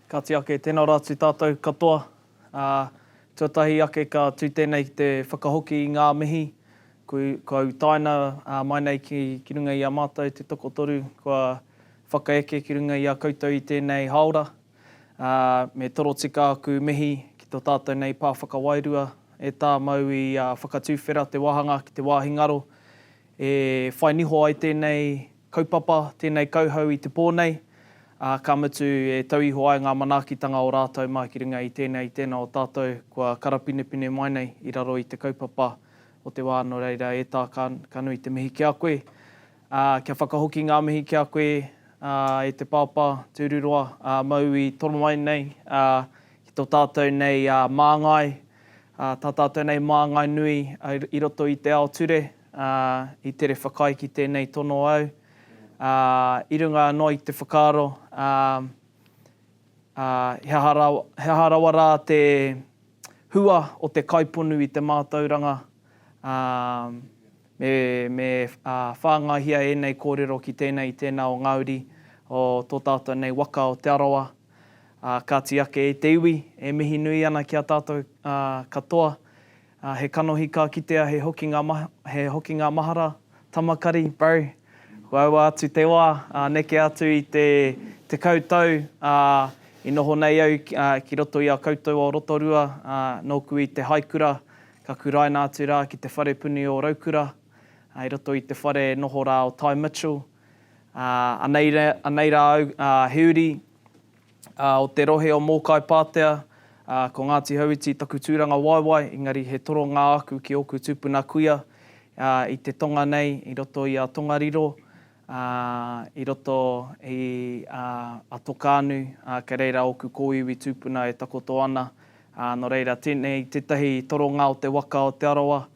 Kaitiakitanga, tēnā rātu tātou katoa. Tuatahi ake ka tū tēnei te whakahoki i ngā mihi. Kua taina mai nei ki runga i a mātou te toko toru. Kua whakaeke ki runga i a koutou i tēnei haora. Me toro tika aku mihi ki tō tātou nei pāwhakawairua. E tā mau i whakatūwhera te wāhanga ki te wāhingaro. E whai niho ai tēnei kaupapa, tēnei kauhau i te pōnei. Ka mutu e tauiho ai ngā manaakitanga o rātou mai ki runga i tēnā o tātou kua karapinepine mai nei i raro i te kaupapa o te wā no reira e tā ka nui te mihi ki a koe. Kia whakahoki ngā mihi ki a koe e te pāpā tūruroa mau i tono mai nei ki tō tātou nei māngai. Tā tātou nei māngai nui i roto i te ao ture i tere whakai ki tēnei tono au. I runga no i te whakaaro, he harawa rā te hua o te kaiponu i te mātauranga. Me whāngahia e nei kōrero ki tēnā o Ngāti, o tō tātou nei waka o te Arawa. Kaitiake e te iwi, e mihi nui ana ki a tātou katoa. He kanohi ka kitea, he hoki ngā mahara, tamakari, bro. Waua atu te wā, neke atu i te koutou, i noho nei au ki roto i a koutou o Rotorua, nōku i te haikura, ka kuraina atu rā ki te wharepuni o Raukura, i roto i te whare noho rā o Tai Mitchell, anei rā au heuri o te rohe o Mōkai Pātea, ko Ngāti Hauiti taku tūranga waiwai, engari he toro ngā aku ki oku tūpuna kuia, i te tonga nei, i roto i a Tongariro, i roto i a Tokānu, ka reira oku kōiwi tūpuna e takoto ana. No reira, tēnei tētahi toro ngā o te waka o te Arawa,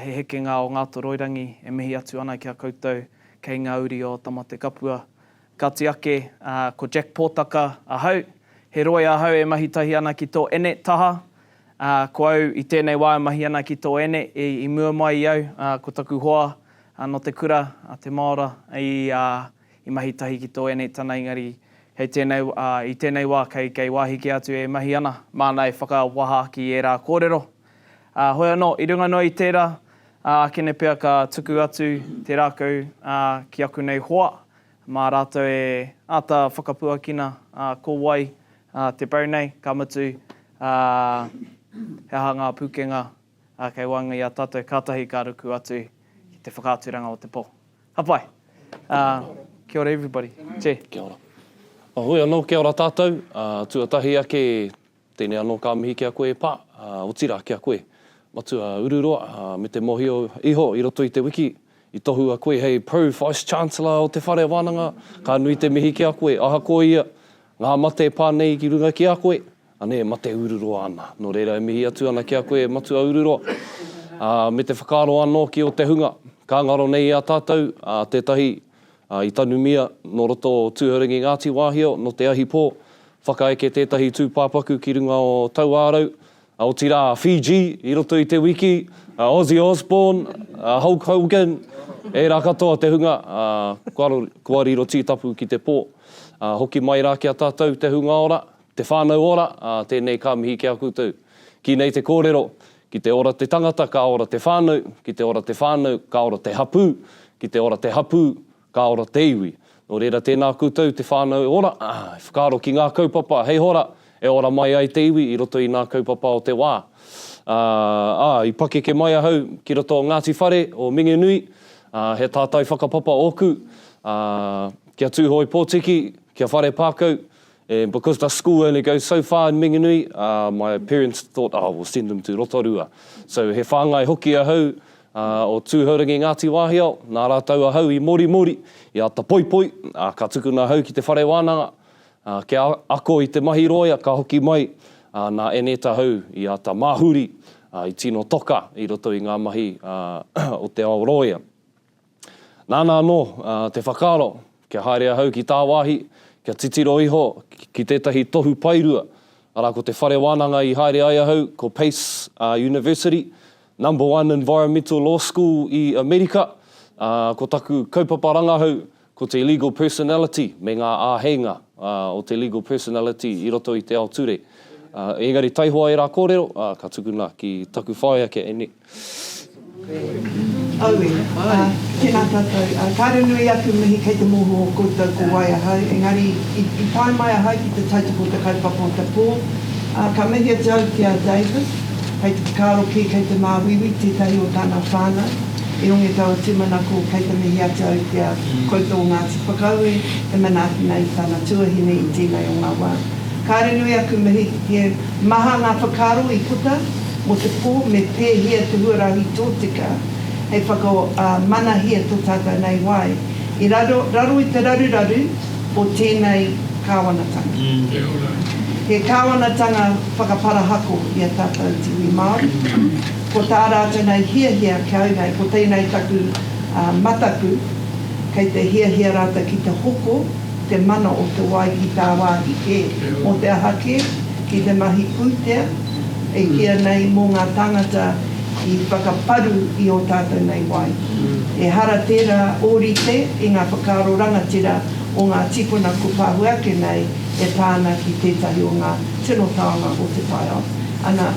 he hekenga o ngā Tūhouringi, e mihi atu ana ki a koutou kei ngā uri o Tamate Kapua. Kaitiake, ko Jack Potaka ahau, he roi ahau e mahitahi ana ki tō ene taha, ko au i tēnei wā e mahi ana ki tō ene i mua mai i au, ko taku hoa, no te kura, te Maora, i mahitahi ki tō ene tana ingari. I tēnei wā kei wāhiki atu e mahi ana, mānei whakawaha ki e rā kōrero. Hoi anō, i runga no i tērā, kene pia ka tuku atu te rākau ki aku nei hoa, mā rātou e ata whakapuakina ko wai te pau nei, ka mutu he aha ngā pukenga kei wanga i a tātou kātahi ka ruku atu te whakāturanga o te pō. Hapai. Kia ora everybody. Che. Kia ora. Hoi anō, kia ora tātou. Tuatahi ake tēnei anō ka mihi kia koe pā. O tira kia koe. Matua ururoa me te mohio iho i roto i te wiki. I tohu a koe hei Pro-Vice Chancellor o te whare wānanga. Ka nui te mihi kia koe. Aha koe ia. Ngā mate pānei ki runga kia koe. Ane mate ururoa ana. No reira e mihi atu ana kia koe matua ururoa. Me te whakaaro anō ki o te hunga. Ka ngaro nei a tātou, tētahi i tanu mia, no roto o Tūhouringi Ngāti wāhio, no te ahi pō, whakaeke tētahi tūpāpaku ki runga o Tauārau, o tira Fiji, i roto i te wiki, Ozzy Osbourne, Hulk Hogan, e rā katoa te hunga, kua riro tītapu ki te pō. Hoki mai rā ki a tātou te hunga ora, te whānau ora, tēnei ka mihi ki a koutou. Ki nei te kōrero, ki te ora te tangata, ka ora te whānau. Ki te ora te whānau, ka ora te hapū. Ki te ora te hapū, ka ora te iwi. No reira tēnā koutou te whānau ora. Whakaaro ki ngā kaupapa. Hei hora, e ora mai ai te iwi i roto i ngā kaupapa o te wā. I pakeke mai ahau ki roto o Ngāti Whare o Minginui. He tātai whakapapa oku. Kia tūhoi pōtiki, kia whare pākau. And because the school only goes so far in Minginui, my parents thought, we'll send them to Rotorua. So he whāngai hoki ahau o Tūhouringi Ngāti wāhio, nā rātou ahau i mori, i ata poipoi, ka tukuna ahau ki te whare wānanga, kia ako i te mahi roia, ka hoki mai, nā eneta ahau i ata māhuri, i tino toka, i roto i ngā mahi o te ao roia. Nāna anō, te whakaaro, kia haere ahau ki tā wāhi, kia titiro iho ki tētahi tohu pairua. Ara ko te whare wānanga i haere ai ahau, ko Pace University, #1 environmental law school i Amerika. Ko taku kaupapa rangahau, ko te legal personality me ngā āhenga o te legal personality I roto I te ao ture. Engari taihoa I rā kōrero, ka tukuna ki taku whae ake ene. Aue, tēnā tātou. Kāre nui atu mihi kei te mohu o koutou ko wai ahau. Engari, I pai mai ahau ki te tautoko te kaupapa o te pō. Ka mihi atu au ki a Davis, kei te kāro ki kei te māwiwi, tētahi o tāna whānau. I onge tau tumana ko kei te mihi atu au ki a koutou o Ngāti whakaue, e manaki nei tāna tuahine I tēnei o ngā wā. Kāre nui aku mihi he maha ngā whakaro I puta, mo te pō me pēhia te huarahi tōtika, hei whako manahia tō tātou nei wai. I raro I te raruraru o tēnei kāwanatanga. He kāwanatanga whakaparahako I a tātou tiwi Māori. Ko tā rātou nei hia kia au nei, ko tēnei taku mataku, kei te hia rātou ki te hoko, te mana o te wai ki tā wā I ke. Mo te ahake, ki te mahi pūtea, e kia nei mō ngā tangata I whakaparu I o tātou nei wai. E hara tērā ōrite I ngā whakaro rangatira o ngā tipuna ko pāhuake nei e tāna ki tētahi o ngā tino taonga o te taio. Ana,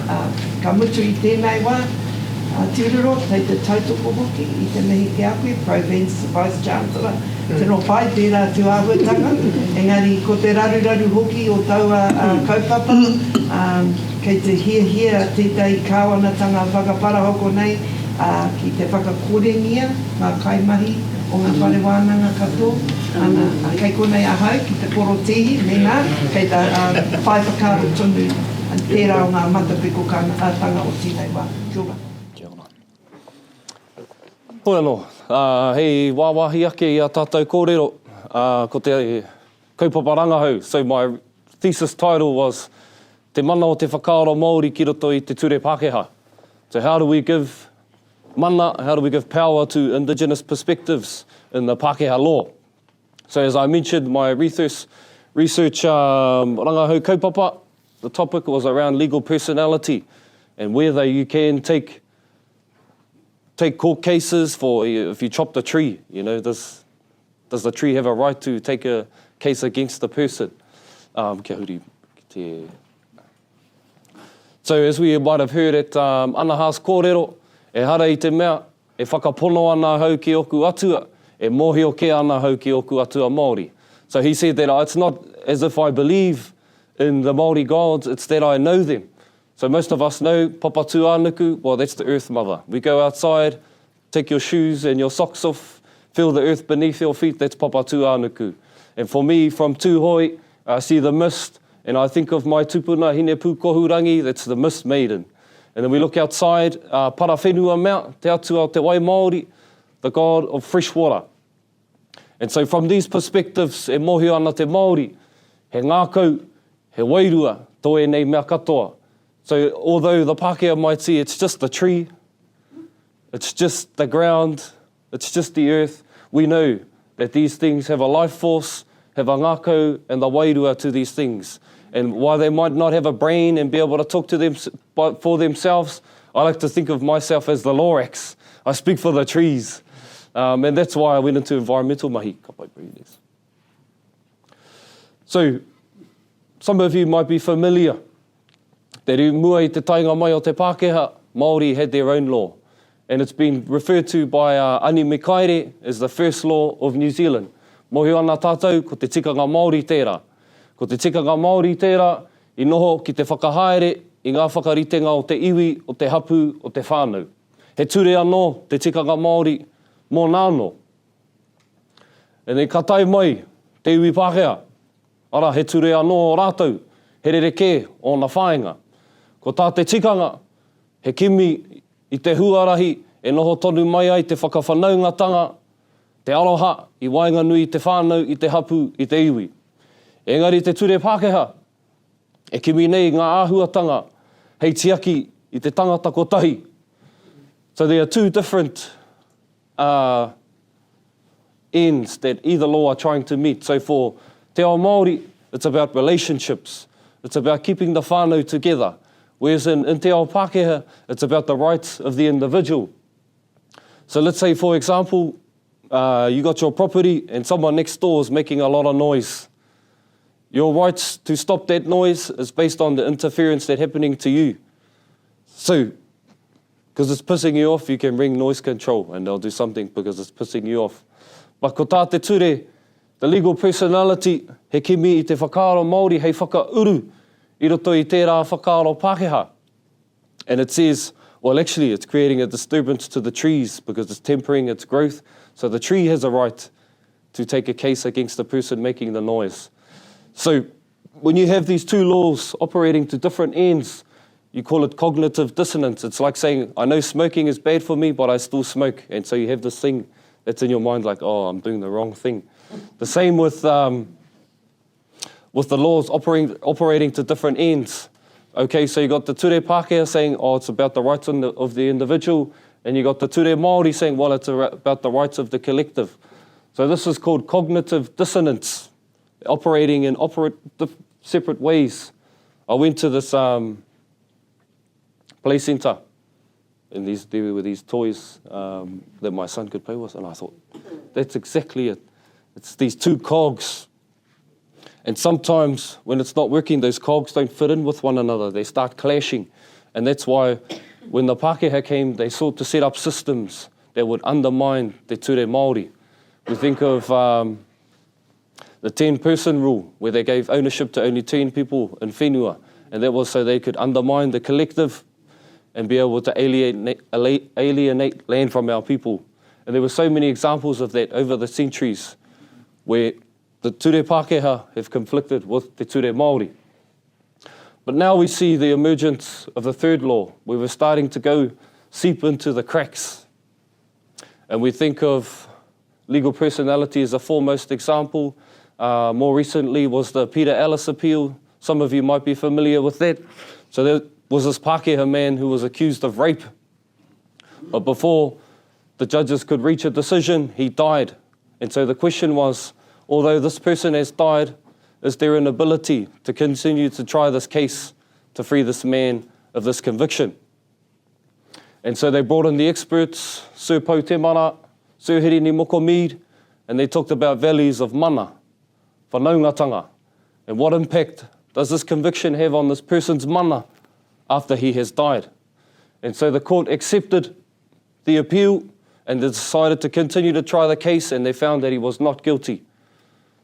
ka mutu I tēnei wā, tiruro, tei te tautoko hoki I te mihi ki akui, Province Vice Chancellor, tino whai tērā Tūwharetoa, engari ko te raruraru hoki o taua kaupapa, kei te hia tētai kāwanatanga whakaparahoko nei, ki te whakakorengia, ngā kaimahi o ngā whare wānanga katoa, ana kei konei ahau ki te korotihi, mena, kei tā whai whakaro tonu, tērā o ngā matapiko tanga o tēnei wā. Kia ora. Hoi anō, hei wāwahi ake I a tātou kōrero, ko te kaupapa rangahau. So my thesis title was Te mana o te whakaaro Māori ki roto I te ture Pakeha. So how do we give mana, how do we give power to Indigenous perspectives in the Pakeha law? So as I mentioned, my research rangahau kaupapa, the topic was around legal personality and whether you can take court cases for if you chopped a tree, you know, does the tree have a right to take a case against the person? So as we might have heard at Anahas kōrero, e hara I te mea, e whakapono ana hau ki oku atua, e mohio ke ana hau ki oku atua Māori. So he said that it's not as if I believe in the Māori gods, it's that I know them. So most of us know Papa Tūānuku, well that's the Earth Mother. We go outside, take your shoes and your socks off, feel the earth beneath your feet, that's Papa Tūānuku. And for me, from Tūhoi, I see the mist, and I think of my tupuna hine pūkohurangi, that's the mist maiden. And then we look outside, Parawhenua Mount, te atua o te wai Māori, the god of fresh water. And so from these perspectives, e mohio ana te Māori, he ngākau, he wairua, toi nei mea katoa. So although the Pakeha might see it's just the tree, it's just the ground, it's just the earth, we know that these things have a life force, have a ngākau and the wairua to these things. And while they might not have a brain and be able to talk to them for themselves, I like to think of myself as the Lorax. I speak for the trees. And that's why I went into environmental mahi. So, some of you might be familiar that I mua I te tainga mai o te Pakeha, Māori had their own law. And it's been referred to by Ani Mekaere as the first law of New Zealand. Mohio ana tātou, ko te tikanga Māori tērā. Ko te tikanga Māori tērā, I noho ki te whakahaere, I ngā whakaritenga o te iwi, o te hapu, o te whānau. He ture anō, te tikanga Māori, mō nāno. E ka tai mai, te iwi Pakeha. Ara, he ture anō o rātou, he rereke o na whāinga. Ko tā te tikanga, he kimi I te huarahi, e noho tonu mai ai te whakawhanaungatanga, te aroha, I wainga nui te whānau, I te hapu, I te iwi. Engari te ture Pakeha, e kimi nei ngā āhuatanga, hei tiaki I te tangata kotahi. So there are two different ends that either law are trying to meet. So for te ao Māori, it's about relationships. It's about keeping the whānau together. Whereas in te ao Pakeha, it's about the rights of the individual. So let's say, for example, you got your property and someone next door is making a lot of noise. Your rights to stop that noise is based on the interference that's happening to you. So, because it's pissing you off, you can ring noise control and they'll do something because it's pissing you off. But ko tā te ture, the legal personality, he kimi I te whakaaro Māori hei whakauru, I roto I tērā whakaaro Pakeha. And it says, well, actually, it's creating a disturbance to the trees because it's tempering its growth. So the tree has a right to take a case against the person making the noise. So when you have these two laws operating to different ends, you call it cognitive dissonance. It's like saying, I know smoking is bad for me, but I still smoke. And so you have this thing that's in your mind like, oh, I'm doing the wrong thing. The same with the laws operating to different ends. Okay, so you got the ture Pakeha saying, oh, it's about the rights of the individual, and you got the ture Māori saying, well, it's about the rights of the collective. So this is called cognitive dissonance, operating in separate ways. I went to this play centre, and there were these toys that my son could play with, and I thought, that's exactly it. It's these two cogs. And sometimes when it's not working, those cogs don't fit in with one another. They start clashing. And that's why when the Pakeha came, they sought to set up systems that would undermine the ture Māori. We think of the 10-person rule, where they gave ownership to only 10 people in whenua. And that was so they could undermine the collective and be able to alienate land from our people. And there were so many examples of that over the centuries where the ture Pakeha have conflicted with the ture Māori. But now we see the emergence of the third law, where we're starting to go seep into the cracks. And we think of legal personality as a foremost example. More recently was the Peter Ellis appeal. Some of you might be familiar with that. So there was this Pakeha man who was accused of rape. But before the judges could reach a decision, he died. And so the question was, although this person has died, is there an ability to continue to try this case to free this man of this conviction? And so they brought in the experts, Sir Pau Te Mana, Sir Hirini Moko Mead, and they talked about values of mana, whanaungatanga, and what impact does this conviction have on this person's mana after he has died. And so the court accepted the appeal and they decided to continue to try the case, and they found that he was not guilty.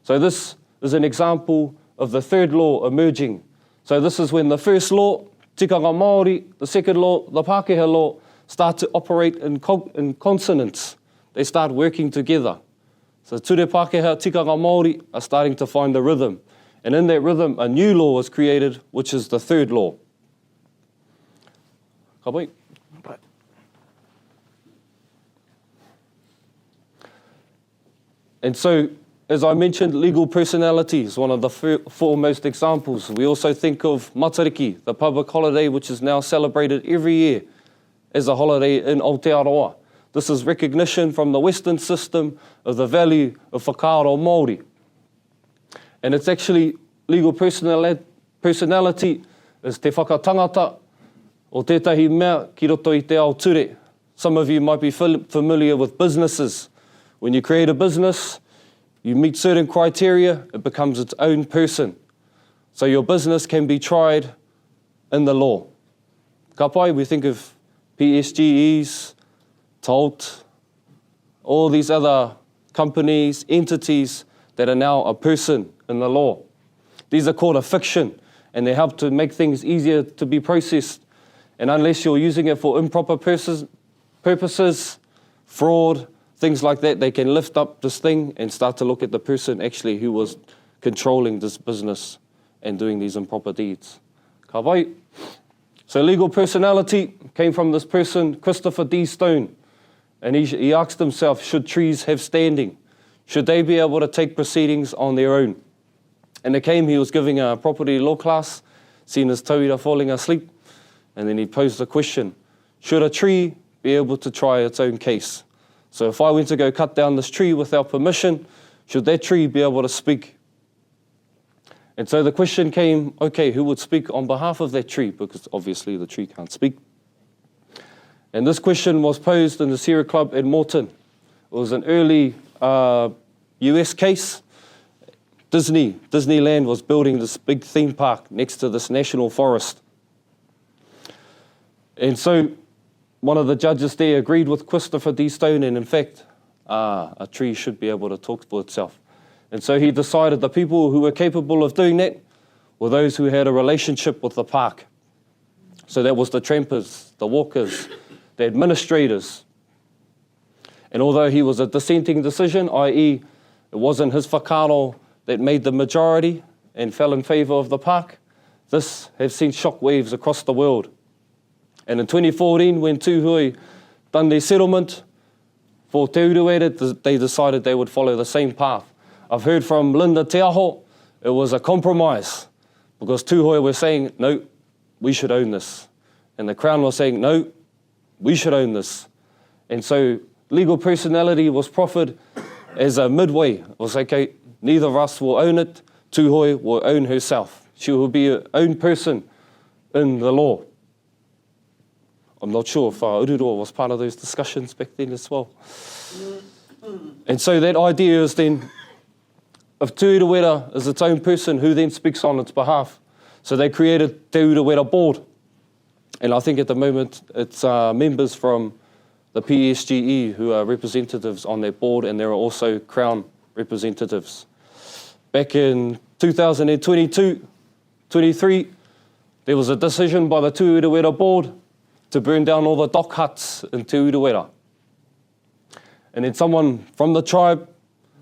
So this is an example of the third law emerging. So this is when the first law, Tikanga Māori, the second law, the Pakeha law, start to operate in consonance. They start working together. So ture Pakeha, Tikanga Māori are starting to find the rhythm. And in that rhythm, a new law was created, which is the third law. Ka pai. And so, as I mentioned, legal personality is one of the foremost examples. We also think of Matariki, the public holiday, which is now celebrated every year as a holiday in Aotearoa. This is recognition from the Western system of the value of whakaaro Māori. And it's actually legal personality is te whakatangata o tētahi mea ki roto I te ao ture. Some of you might be familiar with businesses. When you create a business, you meet certain criteria, it becomes its own person. So your business can be tried in the law. Ka pai, we think of PSGEs, TOLT, all these other companies, entities that are now a person in the law. These are called a fiction, and they help to make things easier to be processed. And unless you're using it for improper purposes, fraud, things like that, they can lift up this thing and start to look at the person actually who was controlling this business and doing these improper deeds. Ka pai. So legal personality came from this person, Christopher D. Stone. And he asked himself, should trees have standing? Should they be able to take proceedings on their own? And he was giving a property law class, seen his tauira falling asleep, and then he posed the question, should a tree be able to try its own case? So if I went to go cut down this tree without permission, should that tree be able to speak? And so the question came, okay, who would speak on behalf of that tree? Because obviously the tree can't speak. And this question was posed in the Sierra Club in Moreton. It was an early US case Disneyland was building this big theme park next to this national forest. And so one of the judges there agreed with Christopher D. Stone, and in fact, a tree should be able to talk for itself. And so he decided the people who were capable of doing that were those who had a relationship with the park. So that was the trampers, the walkers, the administrators. And although he was a dissenting decision, i.e. it wasn't his whakaaro that made the majority and fell in favour of the park, this has seen shockwaves across the world. And in 2014, when Tūhui done their settlement for Te Urewera, they decided they would follow the same path. I've heard from Linda Te Aho, it was a compromise because Tūhui were saying, no, we should own this. And the Crown was saying, no, we should own this. And so legal personality was proffered as a midway. It was okay, neither of us will own it, Tūhui will own herself. She will be her own person in the law. I'm not sure if Urewera was part of those discussions back then as well. And so that idea is then, if Te Urewera is its own person, who then speaks on its behalf? So they created Te Urewera Board. And I think at the moment it's members from the PSGE who are representatives on that board, and there are also Crown representatives. Back in 2022-23, there was a decision by the Te Urewera Board to burn down all the dock huts in Te Urewera. And then someone from the tribe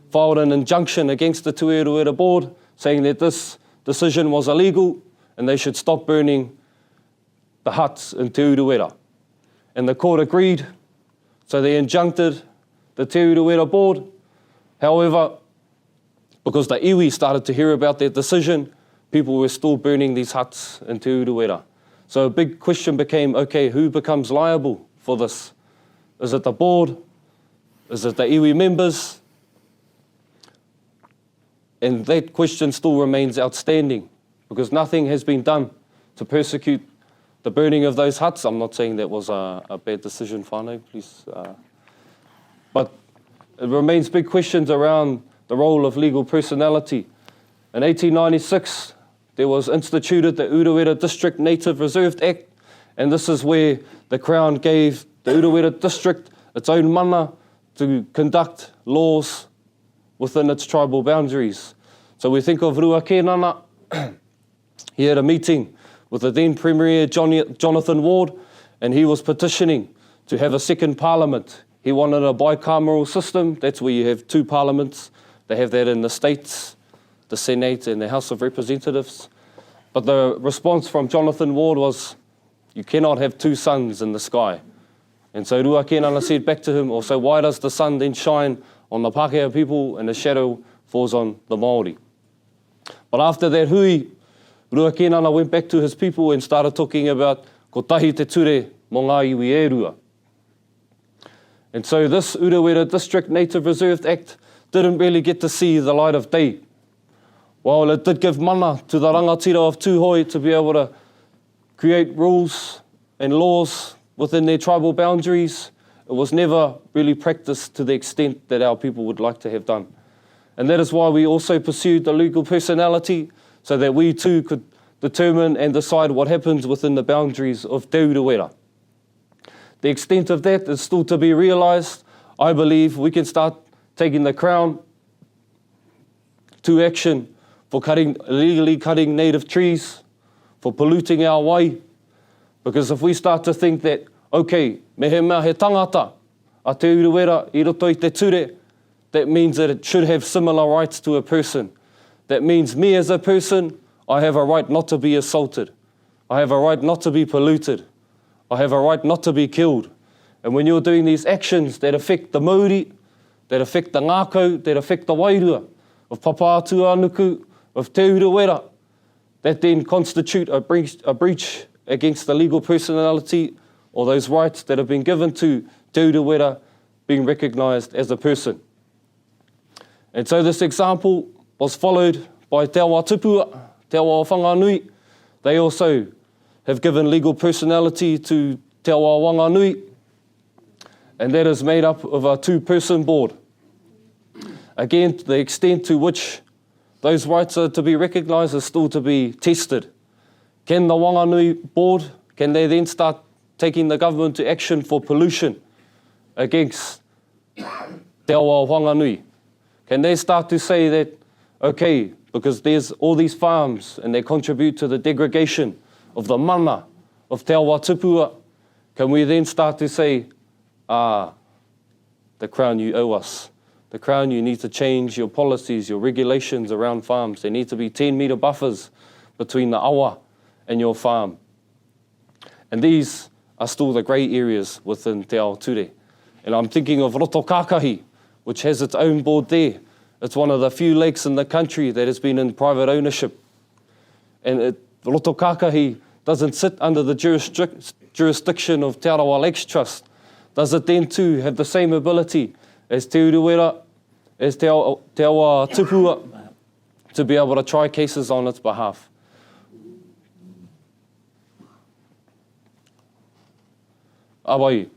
filed an injunction against the Te Urewera Board saying that this decision was illegal and they should stop burning the huts in Te Urewera. And the court agreed, so they injuncted the Te Urewera Board. However, because the iwi started to hear about that decision, people were still burning these huts in Te Urewera. So a big question became, okay, who becomes liable for this? Is it the board? Is it the iwi members? And that question still remains outstanding because nothing has been done to persecute the burning of those huts. I'm not saying that was a bad decision, whānau, please. But it remains big questions around the role of legal personality. In 1896, there was instituted the Urewera District Native Reserved Act, and this is where the Crown gave the Urewera District its own mana to conduct laws within its tribal boundaries. So we think of Ruakenana. He had a meeting with the then Premier Jonathan Ward, and he was petitioning to have a second parliament. He wanted a bicameral system. That's where you have two parliaments. They have that in the states, the Senate and the House of Representatives. But the response from Jonathan Ward was, you cannot have two suns in the sky. And so Ruakenana said back to him, also, why does the sun then shine on the Pakeha people and the shadow falls on the Māori? But after that hui, Ruakenana went back to his people and started talking about ko tahi te ture mo ngā iwi e rua. And so this Urewera District Native Reserved Act didn't really get to see the light of day. While it did give mana to the rangatira of Tūhoi to be able to create rules and laws within their tribal boundaries, it was never really practiced to the extent that our people would like to have done. And that is why we also pursued the legal personality, so that we too could determine and decide what happens within the boundaries of Te Urewera. The extent of that is still to be realised. I believe we can start taking the Crown to action for illegally cutting native trees, for polluting our wai. Because if we start to think that, okay, me he mea he tangata a Te Urewera I roto I te ture, that means that it should have similar rights to a person. That means me as a person, I have a right not to be assaulted. I have a right not to be polluted. I have a right not to be killed. And when you're doing these actions that affect the Māori, that affect the ngākau, that affect the wairua, of Papātuanuku, of Te Urewera, that then constitute a breach against the legal personality or those rights that have been given to Te Urewera being recognised as a person. And so this example was followed by Te Awa Tupua, Te Awa Whanganui. They also have given legal personality to Te Awa Whanganui, and that is made up of a two-person board. Again, the extent to which those rights are to be recognised, are still to be tested. Can the Whanganui board, can they then start taking the government to action for pollution against Te Awa Whanganui? Can they start to say that, okay, because there's all these farms and they contribute to the degradation of the mana of Te Awa Tupua, can we then start to say, the Crown, you owe us. The Crown, you need to change your policies, your regulations around farms. There need to be 10-metre buffers between the awa and your farm. And these are still the grey areas within Te Ao Ture. And I'm thinking of Roto Kākahi, which has its own board there. It's one of the few lakes in the country that has been in private ownership. And Roto Kākahi doesn't sit under the jurisdiction of Te Arawa Lakes Trust. Does it then too have the same ability as Te Urewera, as Te Awa Tupua, to be able to try cases on its behalf? Awai.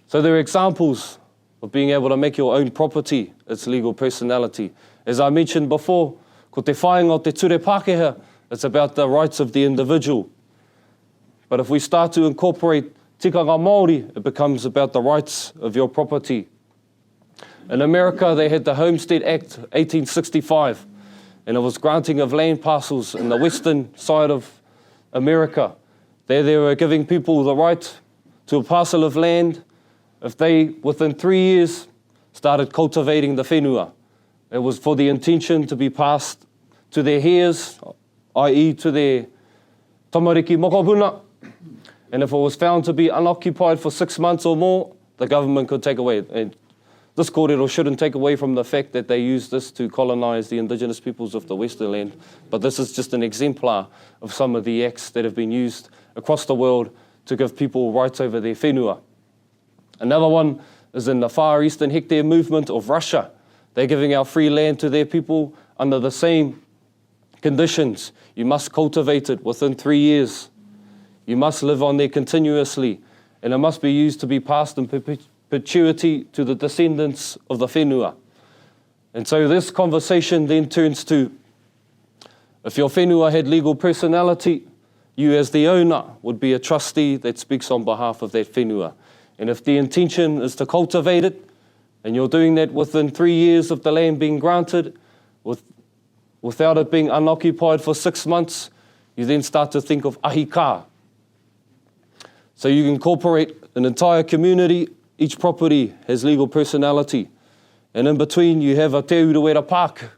So there are examples of being able to make your own property its legal personality. As I mentioned before, ko te whāinga o te ture Pakeha, it's about the rights of the individual. But if we start to incorporate tikanga Māori, it becomes about the rights of your property. In America, they had the Homestead Act 1865, and it was granting of land parcels in the western side of America. There they were giving people the right to a parcel of land if they, within 3 years, started cultivating the whenua. It was for the intention to be passed to their heirs, i.e. to their tamariki mokopuna. And if it was found to be unoccupied for 6 months or more, the government could take away. And this kōrero shouldn't take away from the fact that they used this to colonise the indigenous peoples of the Western land. But this is just an exemplar of some of the acts that have been used across the world to give people rights over their whenua. Another one is in the Far Eastern Hectare movement of Russia. They're giving out free land to their people under the same conditions. You must cultivate it within 3 years. You must live on there continuously, and it must be used to be passed in perpetuity to the descendants of the whenua. And so this conversation then turns to, if your whenua had legal personality, you as the owner would be a trustee that speaks on behalf of that whenua. And if the intention is to cultivate it, and you're doing that within 3 years of the land being granted, without it being unoccupied for 6 months, you then start to think of ahika. So you incorporate an entire community, each property has legal personality. And in between you have a te Urewera park,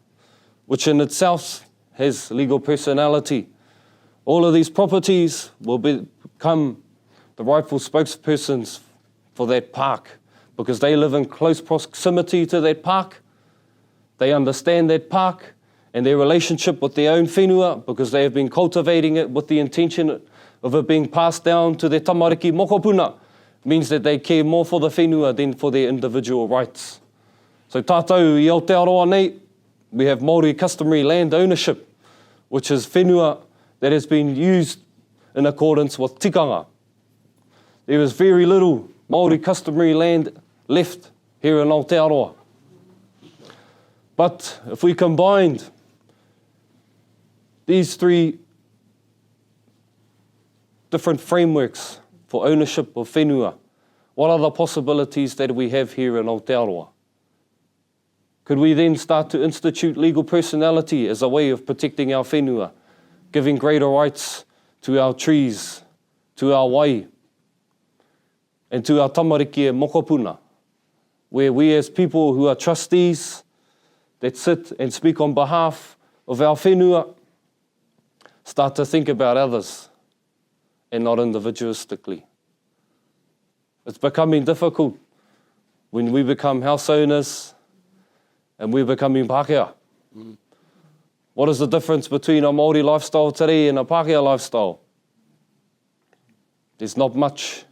which in itself has legal personality. All of these properties will become the rightful spokespersons for that park because they live in close proximity to that park. They understand that park and their relationship with their own whenua because they have been cultivating it with the intention of it being passed down to their tamariki mokopuna. Means that they care more for the whenua than for their individual rights. So tātou i Aotearoa nei, we have Māori customary land ownership, which is whenua that has been used in accordance with tikanga. There is very little Māori customary land left here in Aotearoa. But if we combined these three different frameworks for ownership of whenua, what are the possibilities that we have here in Aotearoa? Could we then start to institute legal personality as a way of protecting our whenua, giving greater rights to our trees, to our wai, and to our tamariki e mokopuna, where we as people who are trustees that sit and speak on behalf of our whenua start to think about others and not individualistically. It's becoming difficult when we become house owners and we're becoming Pakeha. What is the difference between a Māori lifestyle today and a Pakeha lifestyle? There's not much.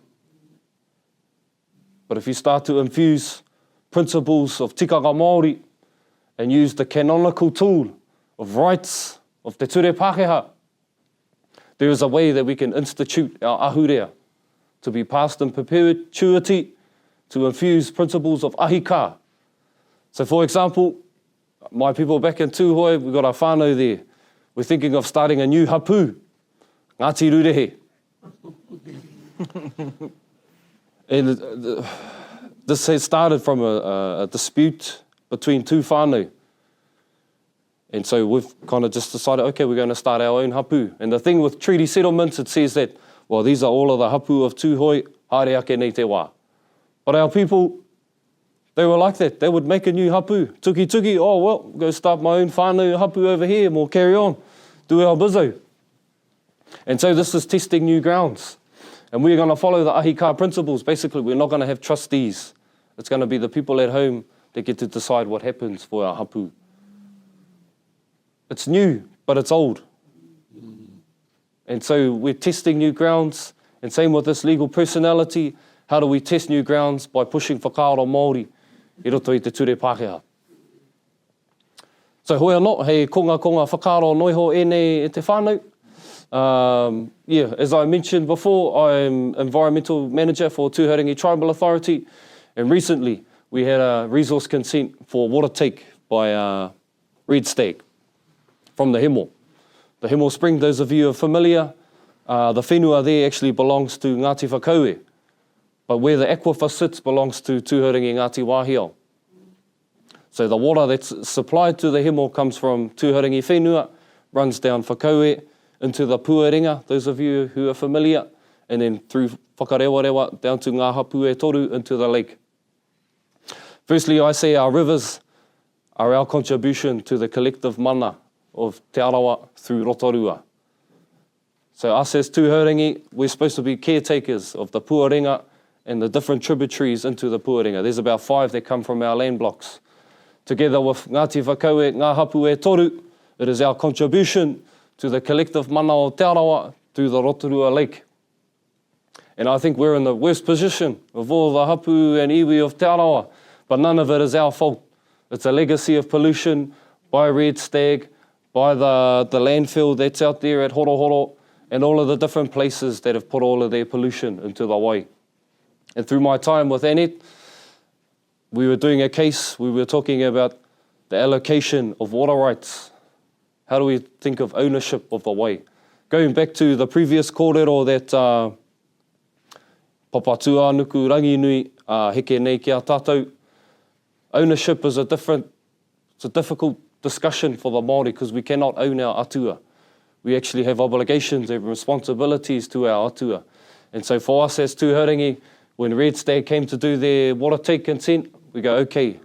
But if you start to infuse principles of tikanga Māori and use the canonical tool of rights of te ture Pakeha, there is a way that we can institute our ahurea to be passed in perpetuity, to infuse principles of ahika. So for example, My people back in Tūhoi, we've got our whānau there. We're thinking of starting a new hapu, Ngāti Rūrehe. And this has started from a dispute between two whānau. And so we've kind of just decided, okay, we're going to start our own hapu. And the thing with treaty settlements, it says that, well, these are all of the hapu of Tūhoi, haere ake nei te wā. But our people, they were like that. They would make a new hapu. Tuki, oh, well, go start my own whānau hapu over here and we'll carry on, do our bizo. And so this is testing new grounds. And we're going to follow the ahika principles. Basically, we're not going to have trustees. It's going to be the people at home that get to decide what happens for our hapu. It's new, but it's old. And so we're testing new grounds. And same with this legal personality. How do we test new grounds? By pushing whakaaro Māori i roto i te ture Pakeha. So hoi anō, hei konga whakaaro noiho e te whānau. As I mentioned before, I'm Environmental Manager for Tūhouringi Tribal Authority. And recently, we had a resource consent for water take by Red Stag from the Hemo. The Hemo Spring, those of you who are familiar, the whenua there actually belongs to Ngāti Whakaue. But where the aquifer sits belongs to Tūhouringi Ngāti Wāhiao. So the water that's supplied to the Hemo comes from Tūhouringi whenua, runs down Whakaue into the Puaringa, those of you who are familiar, and then through Whakarewarewa down to Ngā Hapu e Toru into the lake. Firstly, I say our rivers are our contribution to the collective mana of Te Arawa through Rotorua. So us as Tūhouringi, we're supposed to be caretakers of the Puaringa and the different tributaries into the Puaringa. There's about 5 that come from our land blocks. Together with Ngāti Whakaue, Ngā Hapu e Toru, it is our contribution to the collective mana o Te Arawa through the Rotorua Lake. And I think we're in the worst position of all the hapu and iwi of Te Arawa, but none of it is our fault. It's a legacy of pollution by Red Stag, by the landfill that's out there at Horohoro, and all of the different places that have put all of their pollution into the wai. And through my time with Annette, we were doing a case, we were talking about the allocation of water rights. How do we think of ownership of the wai? Going back to the previous kōrero that Papatua Nuku Rangi Nui heke nei ki a tātou, ownership is it's a difficult discussion for the Māori because we cannot own our atua. We actually have obligations and responsibilities to our atua. And so for us as Tūhouringi, when Red Stag came to do their water take consent, we go, okay,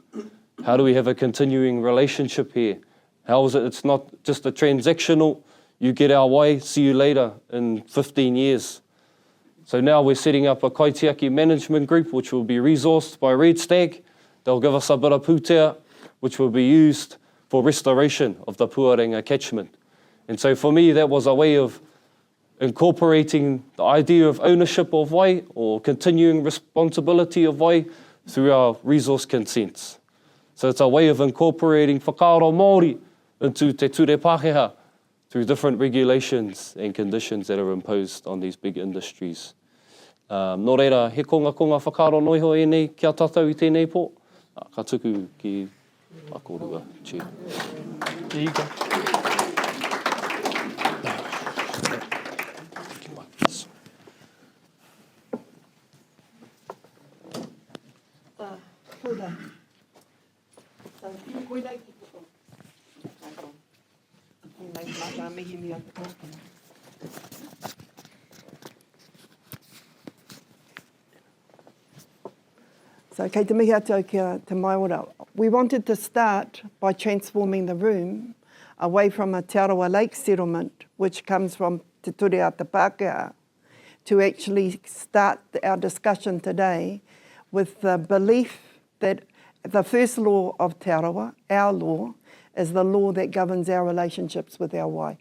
how do we have a continuing relationship here? How is it? It's not just a transactional, you get our way, see you later in 15 years. So now we're setting up a Kaitiaki management group, which will be resourced by Red Stag. They'll give us a bit of pūtea, which will be used for restoration of the Puaringa catchment. And so for me, that was a way of incorporating the idea of ownership of wai or continuing responsibility of wai through our resource consents. So it's a way of incorporating whakaaro Māori into te ture Pakeha through different regulations and conditions that are imposed on these big industries. Nō reira, he konga whakaaro noiho e nei kia tātou i tēnei pō. Ka tuku ki akorua. Cheer. There you go. So, kei te mihi atu kia te Maiora. We wanted to start by transforming the room away from a Te Arawa Lake settlement, which comes from Te Ture a te Pakeha, to actually start our discussion today with the belief that the first law of Te Arawa, our law, is the law that governs our relationships with our wai.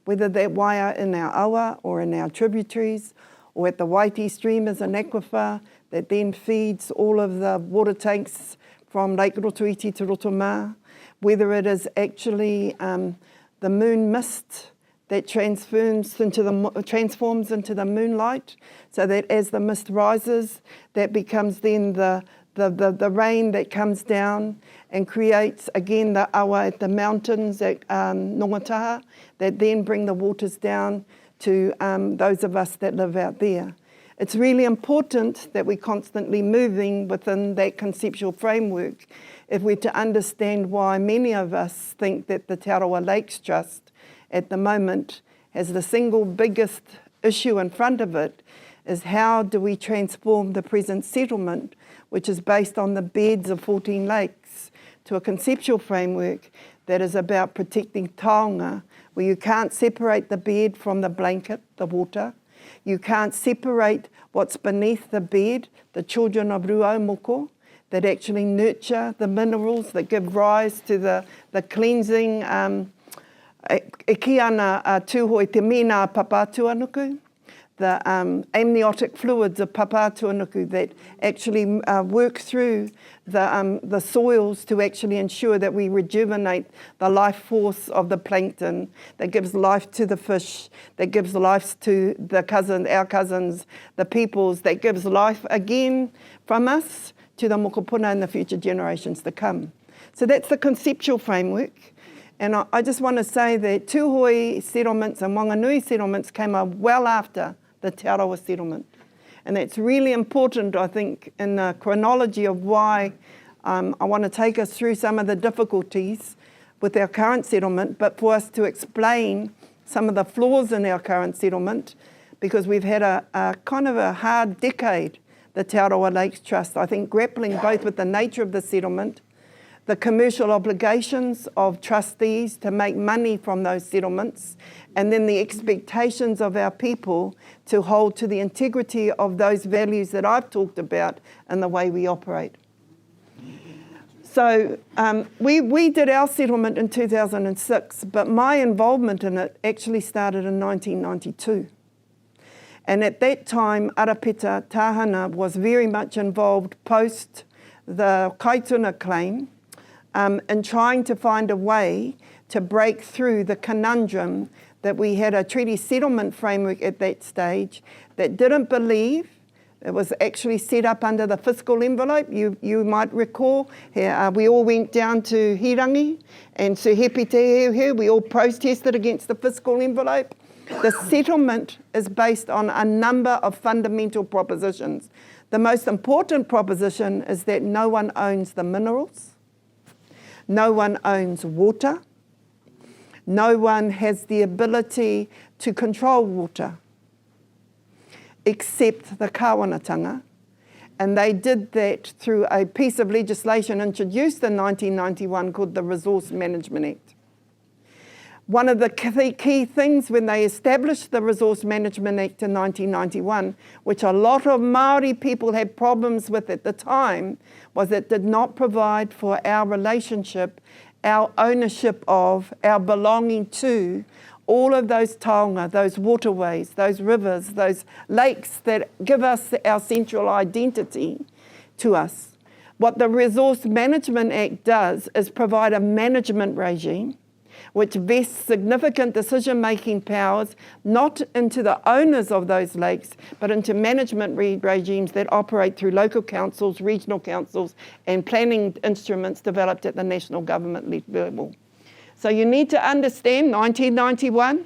Whether that wai are in our awa or in our tributaries, or at the Waiti stream as an aquifer that then feeds all of the water tanks from Lake Rotoiti to Rotomā, whether it is actually the moon mist that transforms into the moonlight, so that as the mist rises, that becomes then the the rain that comes down and creates, again, the awa at the mountains at Nongataha, that then bring the waters down to those of us that live out there. It's really important that we're constantly moving within that conceptual framework if we're to understand why many of us think that the Te Arawa Lakes Trust at the moment has the single biggest issue in front of it is how do we transform the present settlement, which is based on the beds of 14 lakes, to a conceptual framework that is about protecting taonga, where you can't separate the bed from the blanket, the water. You can't separate what's beneath the bed, the children of Ruaumoko, that actually nurture the minerals that give rise to the cleansing e ki ana tūhoi te mina papatuanuku, the amniotic fluids of papatuanuku that actually work through the soils to actually ensure that we rejuvenate the life force of the plankton, that gives life to the fish, that gives life to our cousins, the peoples, that gives life again from us to the mokopuna and the future generations to come. So that's the conceptual framework. And I just want to say that Tūhoi settlements and Wanganui settlements came up well after the Te Arawa settlement. And that's really important, I think, in the chronology of why I want to take us through some of the difficulties with our current settlement, but for us to explain some of the flaws in our current settlement, because we've had a kind of a hard decade, the Te Arawa Lakes Trust, I think, grappling both with the nature of the settlement, the commercial obligations of trustees to make money from those settlements, and then the expectations of our people to hold to the integrity of those values that I've talked about and the way we operate. So we did our settlement in 2006, but my involvement in it actually started in 1992. And at that time, Arapeta Tahana was very much involved post the Kaituna claim in trying to find a way to break through the conundrum that we had a treaty settlement framework at that stage that didn't believe. It was actually set up under the fiscal envelope. You might recall, we all went down to Hirangi and Sir Hepi Te Heu, we all protested against the fiscal envelope. The settlement is based on a number of fundamental propositions. The most important proposition is that no one owns the minerals, no one owns water, no one has the ability to control water except the kāwanatanga. And they did that through a piece of legislation introduced in 1991 called the Resource Management Act. One of the key things when they established the Resource Management Act in 1991, which a lot of Māori people had problems with at the time, was it did not provide for our relationship, our ownership of, our belonging to all of those taonga, those waterways, those rivers, those lakes that give us our central identity to us. What the Resource Management Act does is provide a management regime which vests significant decision-making powers not into the owners of those lakes, but into management regimes that operate through local councils, regional councils, and planning instruments developed at the national government level. So you need to understand 1991,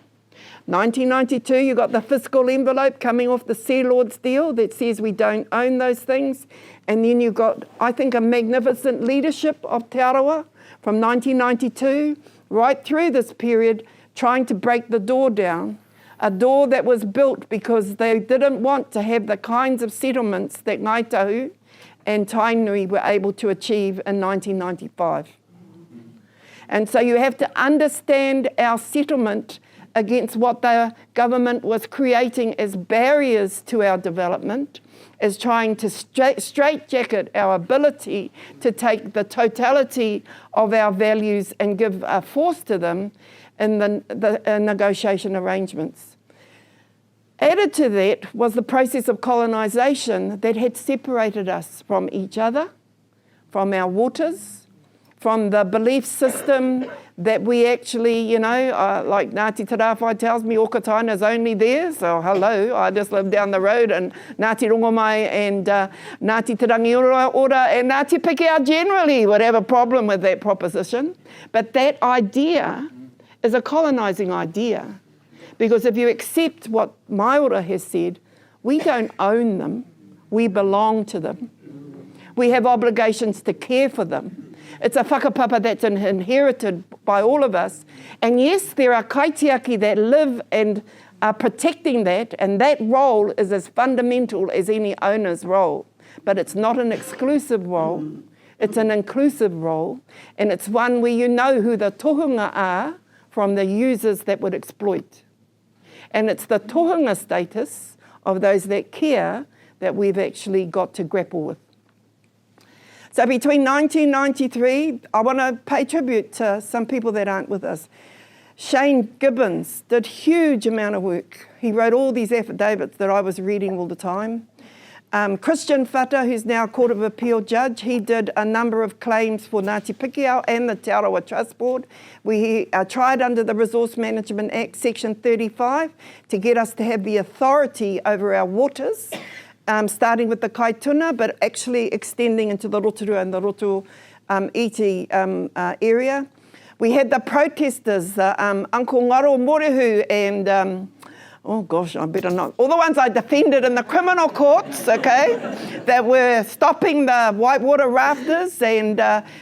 1992, you got the fiscal envelope coming off the Sea Lords deal that says we don't own those things. And then you got, I think, a magnificent leadership of Te Arawa from 1992 right through this period, trying to break the door down, a door that was built because they didn't want to have the kinds of settlements that Ngāi Tahu and Tainui were able to achieve in 1995. And so you have to understand our settlement against what the government was creating as barriers to our development, as trying to straitjacket our ability to take the totality of our values and give a force to them in the negotiation arrangements. Added to that was the process of colonisation that had separated us from each other, from our waters, from the belief system that we actually, you know, like Ngāti Te Rāwhai tells me, Okataina is only there, so hello, I just live down the road, and Ngāti Rongomai and Ngāti Te Rangiora Ora and Ngāti Pakeha generally would have a problem with that proposition. But that idea is a colonising idea, because if you accept what Maiora has said, we don't own them, we belong to them. We have obligations to care for them. It's a whakapapa that's inherited by all of us. And yes, there are kaitiaki that live and are protecting that, and that role is as fundamental as any owner's role. But it's not an exclusive role, it's an inclusive role, and it's one where you know who the tohunga are from the users that would exploit. And it's the tohunga status of those that care that we've actually got to grapple with. So between 1993, I want to pay tribute to some people that aren't with us. Shane Gibbons did huge amount of work. He wrote all these affidavits that I was reading all the time. Christian Whata, who's now a Court of Appeal judge, he did a number of claims for Ngāti Pakeha and the Te Arawa Trust Board. We tried under the Resource Management Act, Section 35, to get us to have the authority over our waters, starting with the Kaituna, but actually extending into the Rotorua and the Roto Iti area. We had the protesters, Uncle Ngaro Morehu and, oh gosh, I better not, all the ones I defended in the criminal courts, okay, that were stopping the whitewater rafters and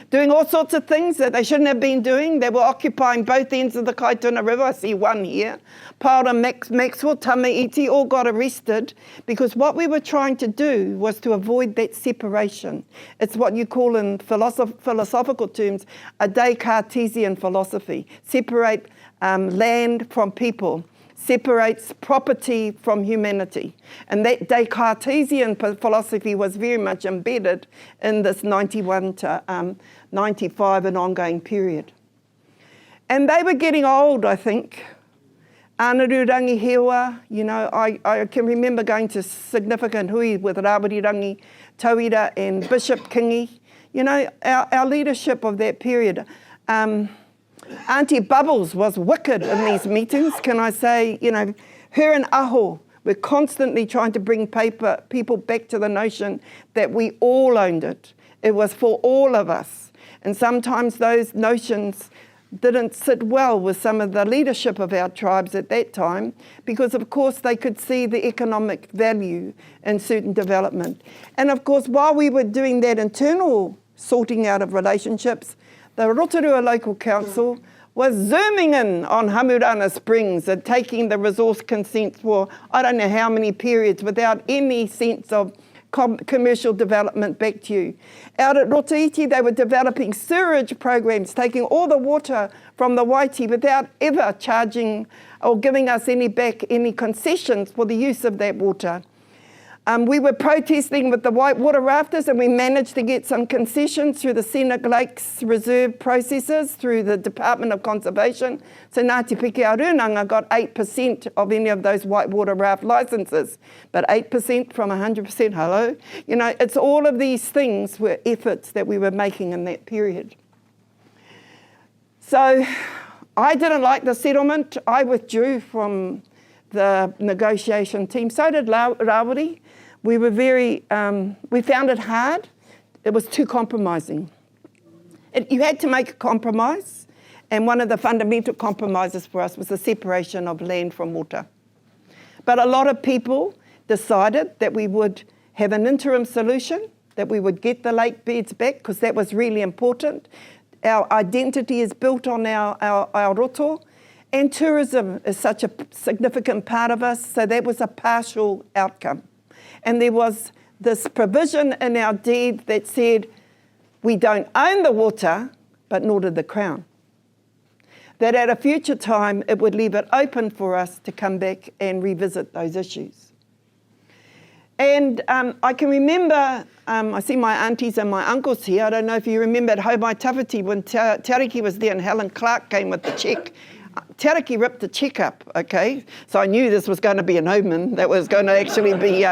doing all sorts of things that they shouldn't have been doing. They were occupying both ends of the Kaituna River. I see one here. Paora Maxwell, Tamaiti, all got arrested because what we were trying to do was to avoid that separation. It's what you call in philosophical terms a Descartesian philosophy. Separate land from people. Separates property from humanity. And that Descartesian philosophy was very much embedded in this 91 to 95 and ongoing period. And they were getting old, I think. Anarurangi Hewa, you know, I can remember going to significant hui with Rawirirangi Tauira and Bishop Kingi. You know, our leadership of that period. Auntie Bubbles was wicked in these meetings, can I say, you know, her and Aho were constantly trying to bring people back to the notion that we all owned it. It was for all of us. And sometimes those notions didn't sit well with some of the leadership of our tribes at that time because, of course, they could see the economic value in certain development. And, of course, while we were doing that internal sorting out of relationships, the Rotorua Local Council was zooming in on Hamurana Springs and taking the resource consent for I don't know how many periods without any sense of commercial development back to you. Out at Rotoiti, they were developing sewerage programs, taking all the water from the Waiti without ever charging or giving us any concessions for the use of that water. We were protesting with the whitewater rafters and we managed to get some concessions through the Scenic Lakes Reserve processes, through the Department of Conservation. So Ngāti Pakeha Rūnanga got 8% of any of those whitewater raft licenses. But 8% from 100%, hello? You know, it's all of these things were efforts that we were making in that period. So I didn't like the settlement. I withdrew from the negotiation team. So did Rawiri. We were we found it hard. It was too compromising. You had to make a compromise, and one of the fundamental compromises for us was the separation of land from water. But a lot of people decided that we would have an interim solution, that we would get the lake beds back, because that was really important. Our identity is built on our roto, and tourism is such a significant part of us, so that was a partial outcome. And there was this provision in our deed that said, we don't own the water, but nor did the Crown. That at a future time, it would leave it open for us to come back and revisit those issues. And I can remember, I see my aunties and my uncles here. I don't know if you remember at Haumai Tawhiti when Tariki was there and Helen Clark came with the cheque. Tariki ripped the cheque up, okay? So I knew this was going to be an omen that was going to actually be...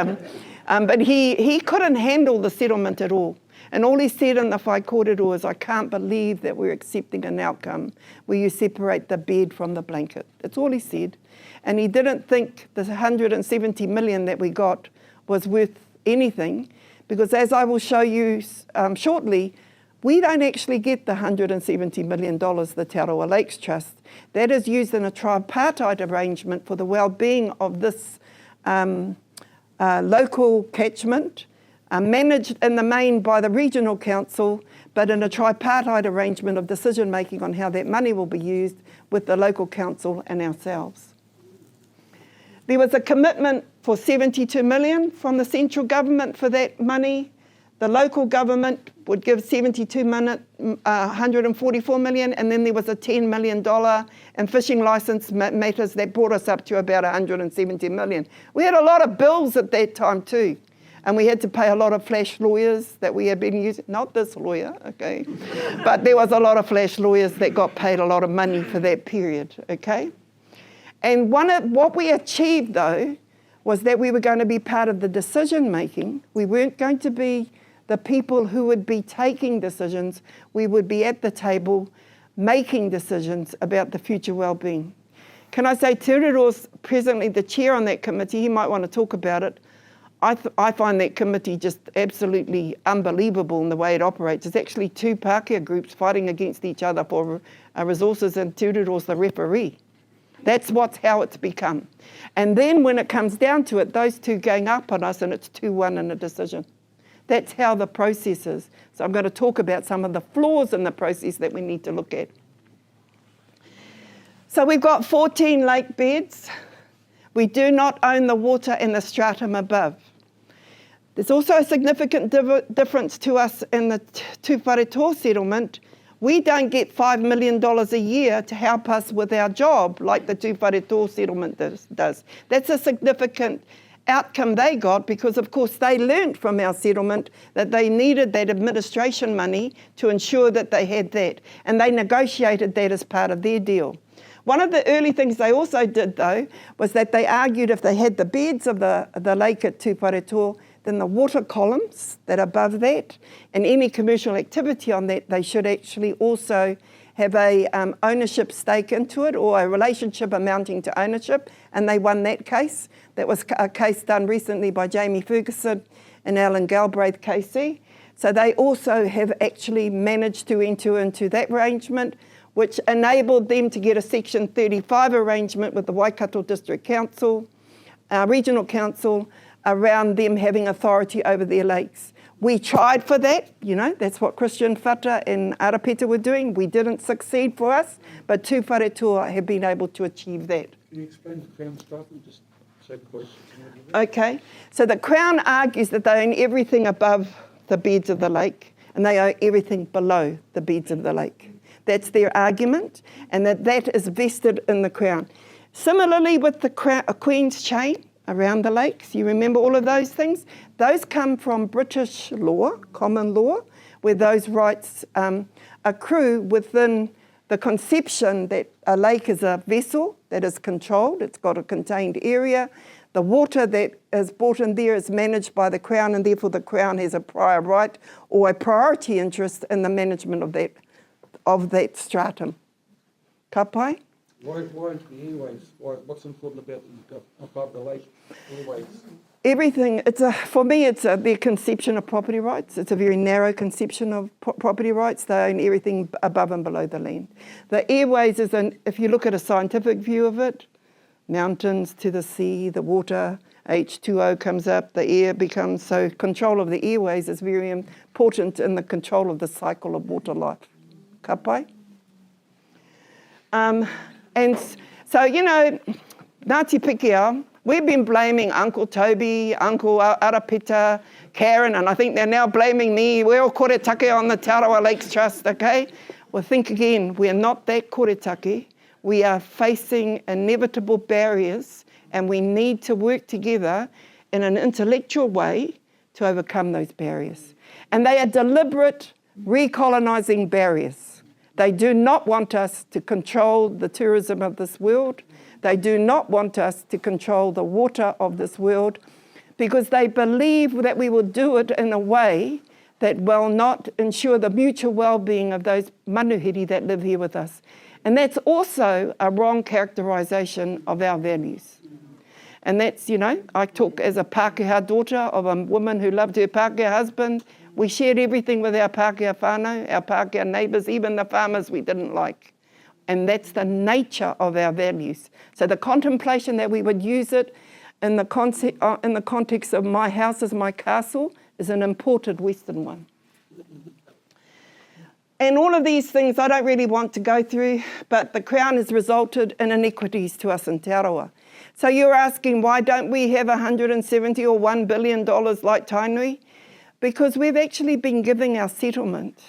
but he couldn't handle the settlement at all. And all he said in the whai kōrero is, I can't believe that we're accepting an outcome where you separate the bed from the blanket. That's all he said. And he didn't think the 170 million that we got was worth anything, because as I will show you shortly, we don't actually get the $170 million, the Te Arawa Lakes Trust. That is used in a tripartite arrangement for the well-being of this local catchment, managed in the main by the regional council, but in a tripartite arrangement of decision-making on how that money will be used with the local council and ourselves. There was a commitment for 72 million from the central government for that money. The local government would give 144 million, and then there was a $10 million and fishing licence matters that brought us up to about 170 million. We had a lot of bills at that time too, and we had to pay a lot of flash lawyers that we had been using, not this lawyer, okay, but there was a lot of flash lawyers that got paid a lot of money for that period, okay? And what we achieved though was that we were going to be part of the decision making. We weren't going to be the people who would be taking decisions. We would be at the table making decisions about the future well-being. Can I say Te Rero's presently the chair on that committee? He might want to talk about it. I find that committee just absolutely unbelievable in the way it operates. It's actually two Pakeha groups fighting against each other for resources, and Te Rero's the referee. That's how it's become. And then when it comes down to it, those two gang up on us and it's 2-1 in a decision. That's how the process is. So I'm going to talk about some of the flaws in the process that we need to look at. So we've got 14 lake beds. We do not own the water and the stratum above. There's also a significant difference to us in the Tūwharetoa settlement. We don't get $5 million a year to help us with our job like the Tūwharetoa settlement does. That's a significant outcome they got, because of course they learnt from our settlement that they needed that administration money to ensure that they had that, and they negotiated that as part of their deal. One of the early things they also did though was that they argued if they had the beds of the lake at Tūwharetoa, then the water columns that are above that and any commercial activity on that, they should actually also have a ownership stake into it, or a relationship amounting to ownership, and they won that case. That was a case done recently by Jamie Ferguson and Alan Galbraith KC. So they also have actually managed to enter into that arrangement, which enabled them to get a Section 35 arrangement with the Waikato District Council, Regional Council, around them having authority over their lakes. We tried for that, that's what Christian Whata and Arapeta were doing. We didn't succeed for us, but Tūwharetoa have been able to achieve that. Can you explain the Crown stuff and just say the question? Okay, so the Crown argues that they own everything above the beds of the lake and they own everything below the beds of the lake. That's their argument, and that is vested in the Crown. Similarly with the Queen's chain around the lakes, you remember all of those things? Those come from British law, common law, where those rights accrue within the conception that a lake is a vessel that is controlled, it's got a contained area. The water that is brought in there is managed by the Crown, and therefore the Crown has a prior right or a priority interest in the management of that stratum. Ka pai? Why aren't the airways? What's important about above the lake airways? Everything, for me, it's their conception of property rights. It's a very narrow conception of property rights. They own everything above and below the land. The airways is, if you look at a scientific view of it, mountains to the sea, the water, H2O comes up, the air becomes, so control of the airways is very important in the control of the cycle of water life. Ka pai? And so, Ngāti Pakeha, we've been blaming Uncle Toby, Uncle Arapeta, Karen, and I think they're now blaming me. We're all koretake on the Te Arawa Lakes Trust, okay? Well, think again, we're not that koretake. We are facing inevitable barriers, and we need to work together in an intellectual way to overcome those barriers. And they are deliberate recolonising barriers. They do not want us to control the tourism of this world. They do not want us to control the water of this world, because they believe that we will do it in a way that will not ensure the mutual well-being of those manuhiri that live here with us. And that's also a wrong characterisation of our values. And that's, you know, I talk as a Pakeha daughter of a woman who loved her Pakeha husband. We shared everything with our Pakeha whānau, our Pakeha neighbours, even the farmers we didn't like. And that's the nature of our values. So the contemplation that we would use it in the context of my house is my castle is an imported Western one. And all of these things I don't really want to go through, but the Crown has resulted in inequities to us in Te Arawa. So you're asking, why don't we have 170 or $1 billion like Tainui? Because we've actually been giving our settlement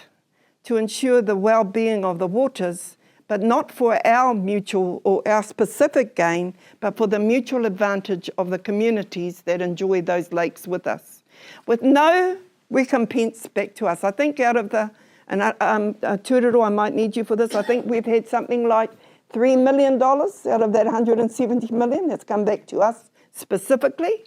to ensure the well-being of the waters, but not for our mutual or our specific gain, but for the mutual advantage of the communities that enjoy those lakes with us, with no recompense back to us. I think out of the, and Tūrero, I might need you for this, I think we've had something like $3 million out of that 170 million that's come back to us specifically,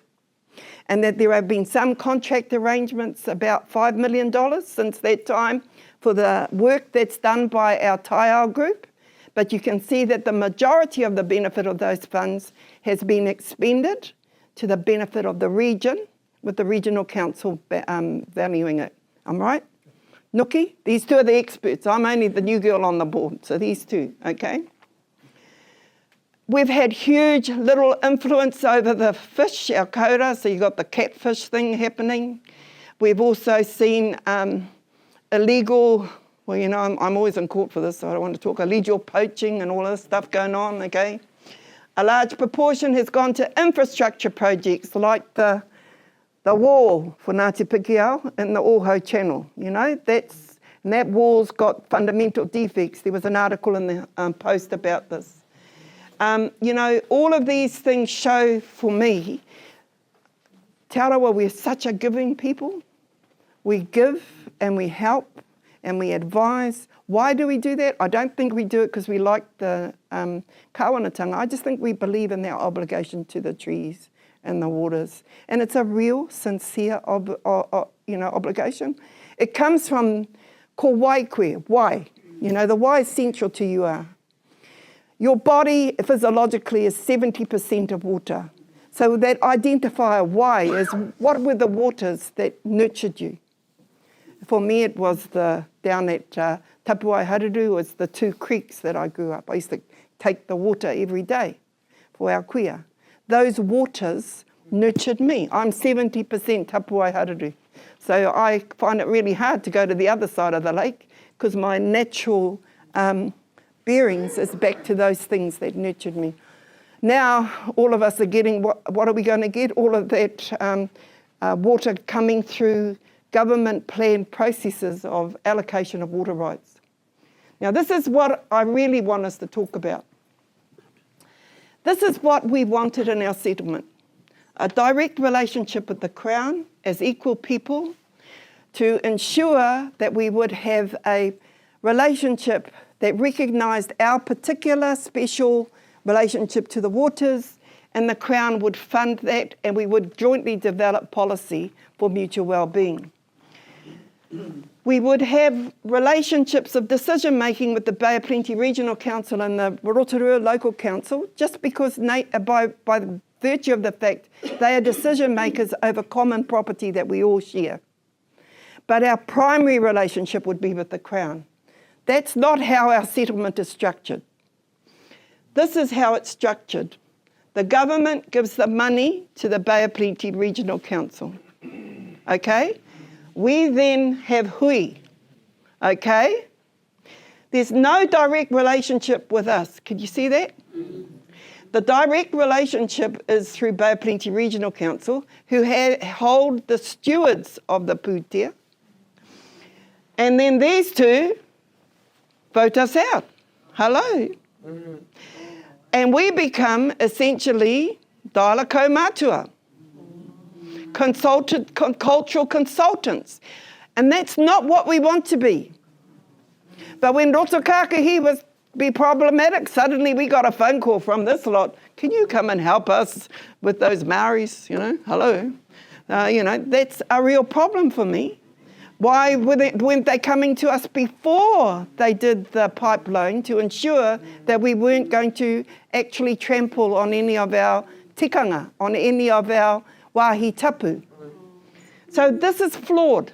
and that there have been some contract arrangements about $5 million since that time for the work that's done by our Taiao group. But you can see that the majority of the benefit of those funds has been expended to the benefit of the region, with the regional council valuing it. I'm right? Nuki, these two are the experts. I'm only the new girl on the board, so these two, okay? We've had huge little influence over the fish, our kaura, so you've got the catfish thing happening. We've also seen illegal, well, you know, I'm always in court for this, so I don't want to talk, illegal poaching and all this stuff going on, okay? A large proportion has gone to infrastructure projects like the wall for Ngāti Pakeha in the Oho Channel, you know, and that wall's got fundamental defects. There was an article in the Post about this. You know, all of these things show for me, Te Arawa, we're such a giving people. We give and we help and we advise. Why do we do that? I don't think we do it because we like the kāwanatanga. I just think we believe in our obligation to the trees and the waters. And it's a real, sincere obligation. It comes from ko wai koe, why. You know, the why is central to you are. Your body physiologically is 70% of water. So that identifier why is what were the waters that nurtured you? For me, it was down at Tapuai Hareru, was the two creeks that I grew up. I used to take the water every day for our kuia. Those waters nurtured me. I'm 70% Tapuai Hareru. So I find it really hard to go to the other side of the lake because my natural bearings is back to those things that nurtured me. Now, all of us are getting, what are we going to get? All of that water coming through government planned processes of allocation of water rights. Now, this is what I really want us to talk about. This is what we wanted in our settlement. A direct relationship with the Crown as equal people to ensure that we would have a relationship that recognised our particular special relationship to the waters, and the Crown would fund that and we would jointly develop policy for mutual well-being. We would have relationships of decision-making with the Bay of Plenty Regional Council and the Rotorua Local Council, just because by virtue of the fact they are decision-makers over common property that we all share. But our primary relationship would be with the Crown. That's not how our settlement is structured. This is how it's structured. The government gives the money to the Bay of Plenty Regional Council. Okay? We then have hui. Okay? There's no direct relationship with us. Could you see that? The direct relationship is through Bay of Plenty Regional Council, who hold the stewards of the pūtea. And then these two vote us out. Hello. And we become essentially Daila Kaumātua, cultural consultants. And that's not what we want to be. But when Rotokākahi was be problematic, suddenly we got a phone call from this lot. Can you come and help us with those Maoris? You know, hello. You know, that's a real problem for me. Why weren't they coming to us before they did the pipeline to ensure that we weren't going to actually trample on any of our tikanga, on any of our wāhi tapu? So this is flawed.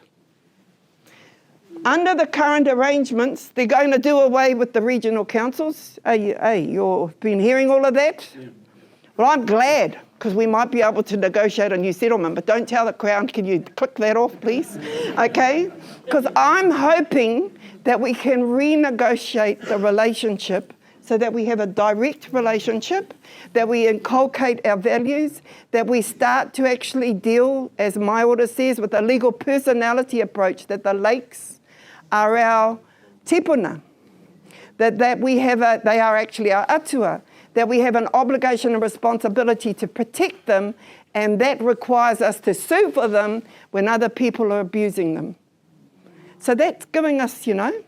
Under the current arrangements, they're going to do away with the regional councils. You've been hearing all of that? Yeah. Well, I'm glad, because we might be able to negotiate a new settlement, but don't tell the Crown, can you click that off, please? Okay? Because I'm hoping that we can renegotiate the relationship so that we have a direct relationship, that we inculcate our values, that we start to actually deal, as Maiora says, with a legal personality approach, that the lakes are our tipuna, that we have they are actually our atua, that we have an obligation and responsibility to protect them, and that requires us to sue for them when other people are abusing them. So that's giving us, and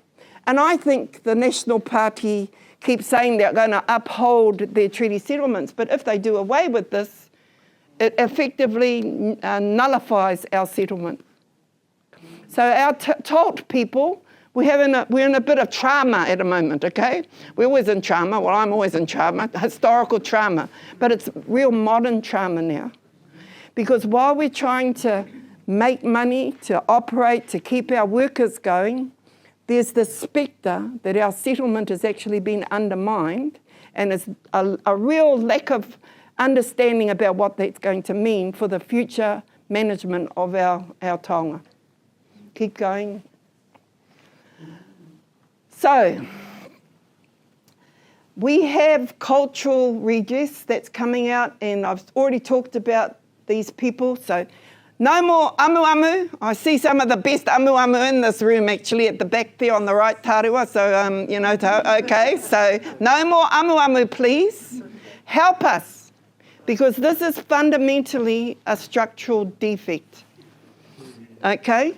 I think the National Party keeps saying they're going to uphold their treaty settlements, but if they do away with this, it effectively nullifies our settlement. So our Tolt people, we're in a bit of trauma at the moment, okay? We're always in trauma. Well, I'm always in trauma, historical trauma. But it's real modern trauma now. Because while we're trying to make money, to operate, to keep our workers going, there's the spectre that our settlement has actually been undermined, and there's a real lack of understanding about what that's going to mean for the future management of our taonga. Keep going. So, we have cultural redress that's coming out, and I've already talked about these people. So, no more amu. I see some of the best amu in this room, actually, at the back there on the right, Tarua. So, okay. So, no more amu, please. Help us, because this is fundamentally a structural defect. Okay?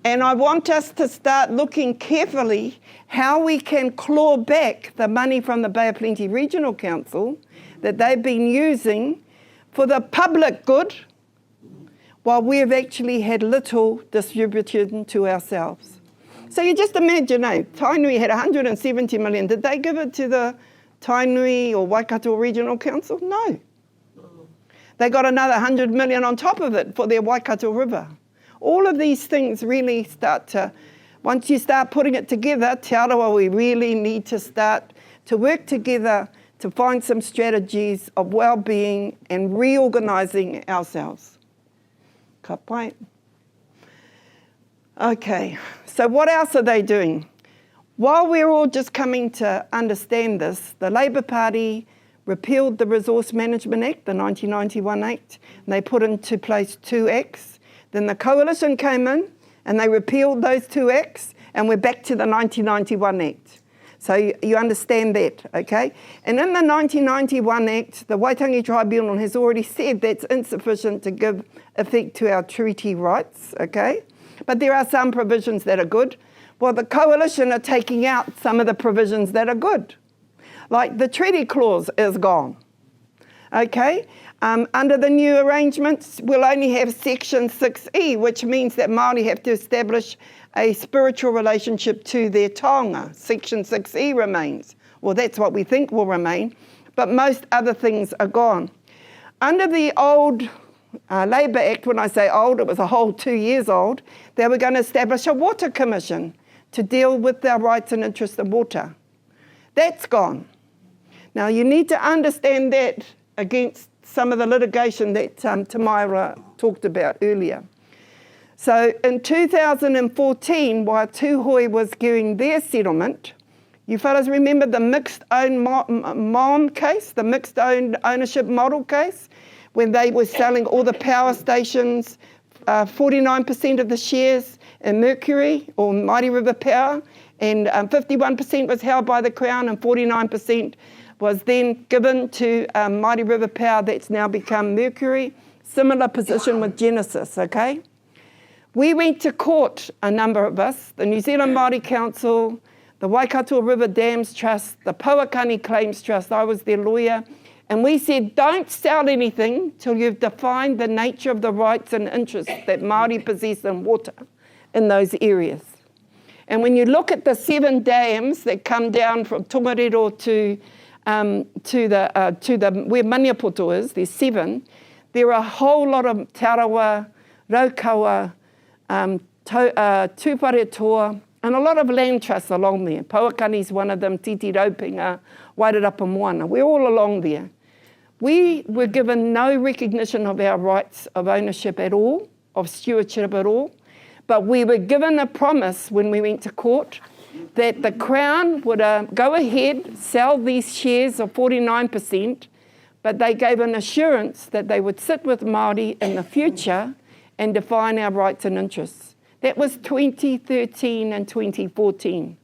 And I want us to start looking carefully how we can claw back the money from the Bay of Plenty Regional Council that they've been using for the public good, while we've actually had little distribution to ourselves. So you just imagine, Tainui had 170 million. Did they give it to the Tainui or Waikato Regional Council? No. They got another 100 million on top of it for their Waikato River. All of these things really start to, once you start putting it together, Te Arawa, we really need to start to work together to find some strategies of well-being and reorganising ourselves. Ka pai. Okay, so what else are they doing? While we're all just coming to understand this, the Labour Party repealed the Resource Management Act, the 1991 Act, and they put into place 2 acts. Then the Coalition came in and they repealed those 2 acts, and we're back to the 1991 Act. So you understand that, okay? And in the 1991 Act, the Waitangi Tribunal has already said that's insufficient to give effect to our treaty rights, okay? But there are some provisions that are good. Well, the Coalition are taking out some of the provisions that are good. Like the treaty clause is gone, okay? Under the new arrangements, we'll only have Section 6E, which means that Māori have to establish a spiritual relationship to their taonga. Section 6E remains. Well, that's what we think will remain, but most other things are gone. Under the old Labour Act, when I say old, it was a whole 2 years old, they were going to establish a water commission to deal with our rights and interests in water. That's gone. Now, you need to understand that against some of the litigation that Tamaira talked about earlier. So in 2014, while Tūhoi was doing their settlement, you fellas remember the mixed own MOM case, the mixed own ownership model case, when they were selling all the power stations, 49% of the shares in Mercury or Mighty River Power, and 51% was held by the Crown and 49% was then given to Mighty River Power that's now become Mercury. Similar position with Genesis, okay? We went to court, a number of us, the New Zealand Māori Council, the Waikato River Dams Trust, the Pouakani Claims Trust, I was their lawyer, and we said, don't sell anything till you've defined the nature of the rights and interests that Māori possess in water. in those areas. And when you look at the 7 dams that come down from Tūwharetoa to where Maniapoto is, there's 7, there are a whole lot of Te Arawa, Raukawa, Tūwharetoa, and a lot of land trusts along there. Pauakani's one of them, Titi Raupinga, Wairarapa Moana. We're all along there. We were given no recognition of our rights of ownership at all, of stewardship at all, but we were given a promise when we went to court that the Crown would go ahead, sell these shares of 49%, but they gave an assurance that they would sit with Māori in the future and define our rights and interests. That was 2013 and 2014.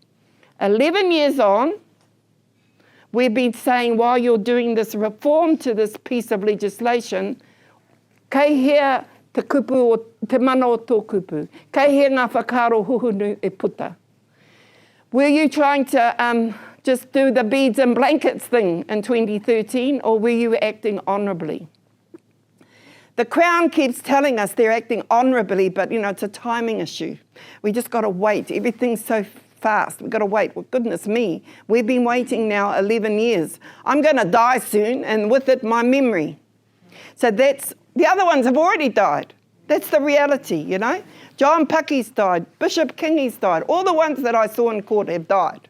11 years on, we've been saying, while you're doing this reform to this piece of legislation, kei hea te kupu o te mana o tō kupu, kei hea ngā whakaro huhunu e puta. Were you trying to just do the beads and blankets thing in 2013, or were you acting honourably? The Crown keeps telling us they're acting honourably, but it's a timing issue. We just got to wait. Everything's so fast. We've got to wait. Well, goodness me, we've been waiting now 11 years. I'm going to die soon, and with it, my memory. So the other ones have already died. That's the reality, John Pucky's died, Bishop Kingy's died. All the ones that I saw in court have died.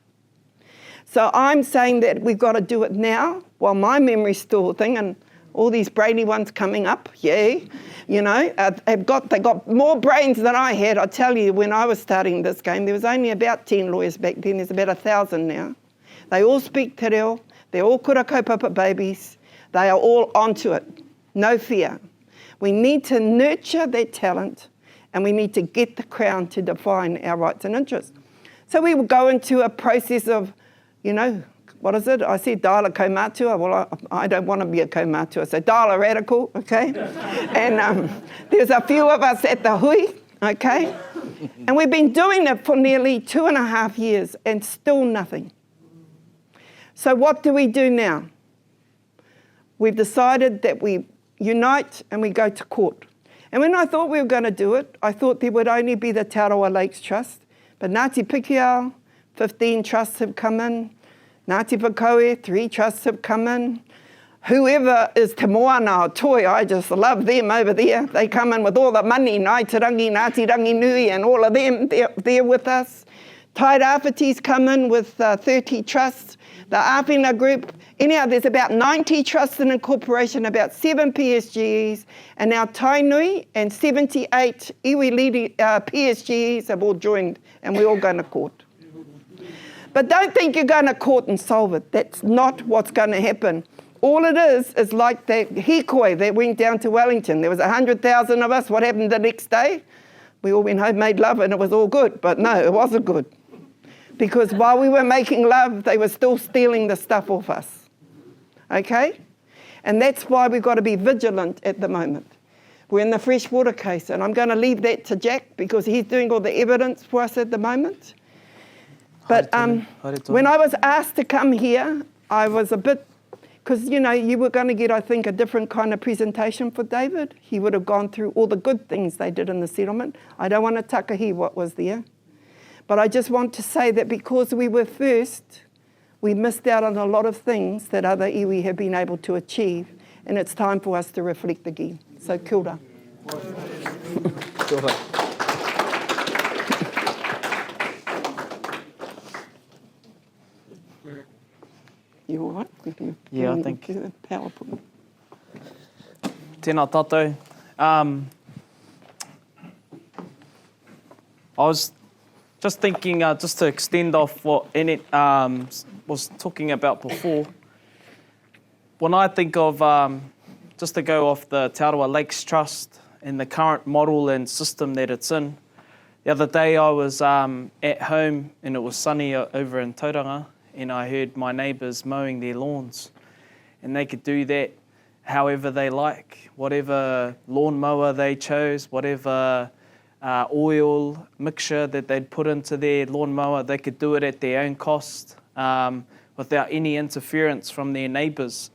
So I'm saying that we've got to do it now while my memory's still a thing, and all these brainy ones coming up, they got more brains than I had. I tell you, when I was starting this game, there was only about 10 lawyers back then. There's about 1,000 now. They all speak te reo. They're all kura kaupapa babies. They are all onto it. No fear. We need to nurture their talent, and we need to get the Crown to define our rights and interests. So we will go into a process of, what is it? I said diala kaumātua. Well, I don't want to be a kaumātua, so diala radical, okay? And there's a few of us at the hui, okay? And we've been doing it for nearly 2.5 years and still nothing. So what do we do now? We've decided that we unite and we go to court. And when I thought we were going to do it, I thought there would only be the Te Arawa Lakes Trust. But Ngāti Pakeha, 15 trusts have come in. Ngāti Pakoe, 3 trusts have come in. Whoever is Te Moana o Toi, I just love them over there. They come in with all the money, Ngāti Rangi Nui, and all of them, they're with us. Tai Rāwhiti's come in with 30 trusts. The Āwhina Group, anyhow, there's about 90 trusts in incorporation, about 7 PSGEs, and now Tainui and 78 iwi PSGEs have all joined, and we're all going to court. But don't think you're going to court and solve it. That's not what's going to happen. All it is like that hikoi that went down to Wellington. There was 100,000 of us. What happened the next day? We all went home, made love, and it was all good. But no, it wasn't good. Because while we were making love, they were still stealing the stuff off us. Okay? And that's why we've got to be vigilant at the moment. We're in the freshwater case, and I'm going to leave that to Jack because he's doing all the evidence for us at the moment. But when I was asked to come here, I was a bit, because, you were going to get, I think, a different kind of presentation for David. He would have gone through all the good things they did in the settlement. I don't want to takahi what was there. But I just want to say that because we were first, we missed out on a lot of things that other iwi have been able to achieve, and it's time for us to reflect again. So kia ora. Kia ora. You all right? Yeah, I think. PowerPoint. Tēnā tātou. I was just thinking, just to extend off what Annette was talking about before. When I think of, just to go off the Te Arawa Lakes Trust and the current model and system that it's in, the other day I was at home and it was sunny over in Tauranga, and I heard my neighbours mowing their lawns, and they could do that however they like, whatever lawnmower they chose, whatever oil mixture that they'd put into their lawnmower, they could do it at their own cost without any interference from their neighbours.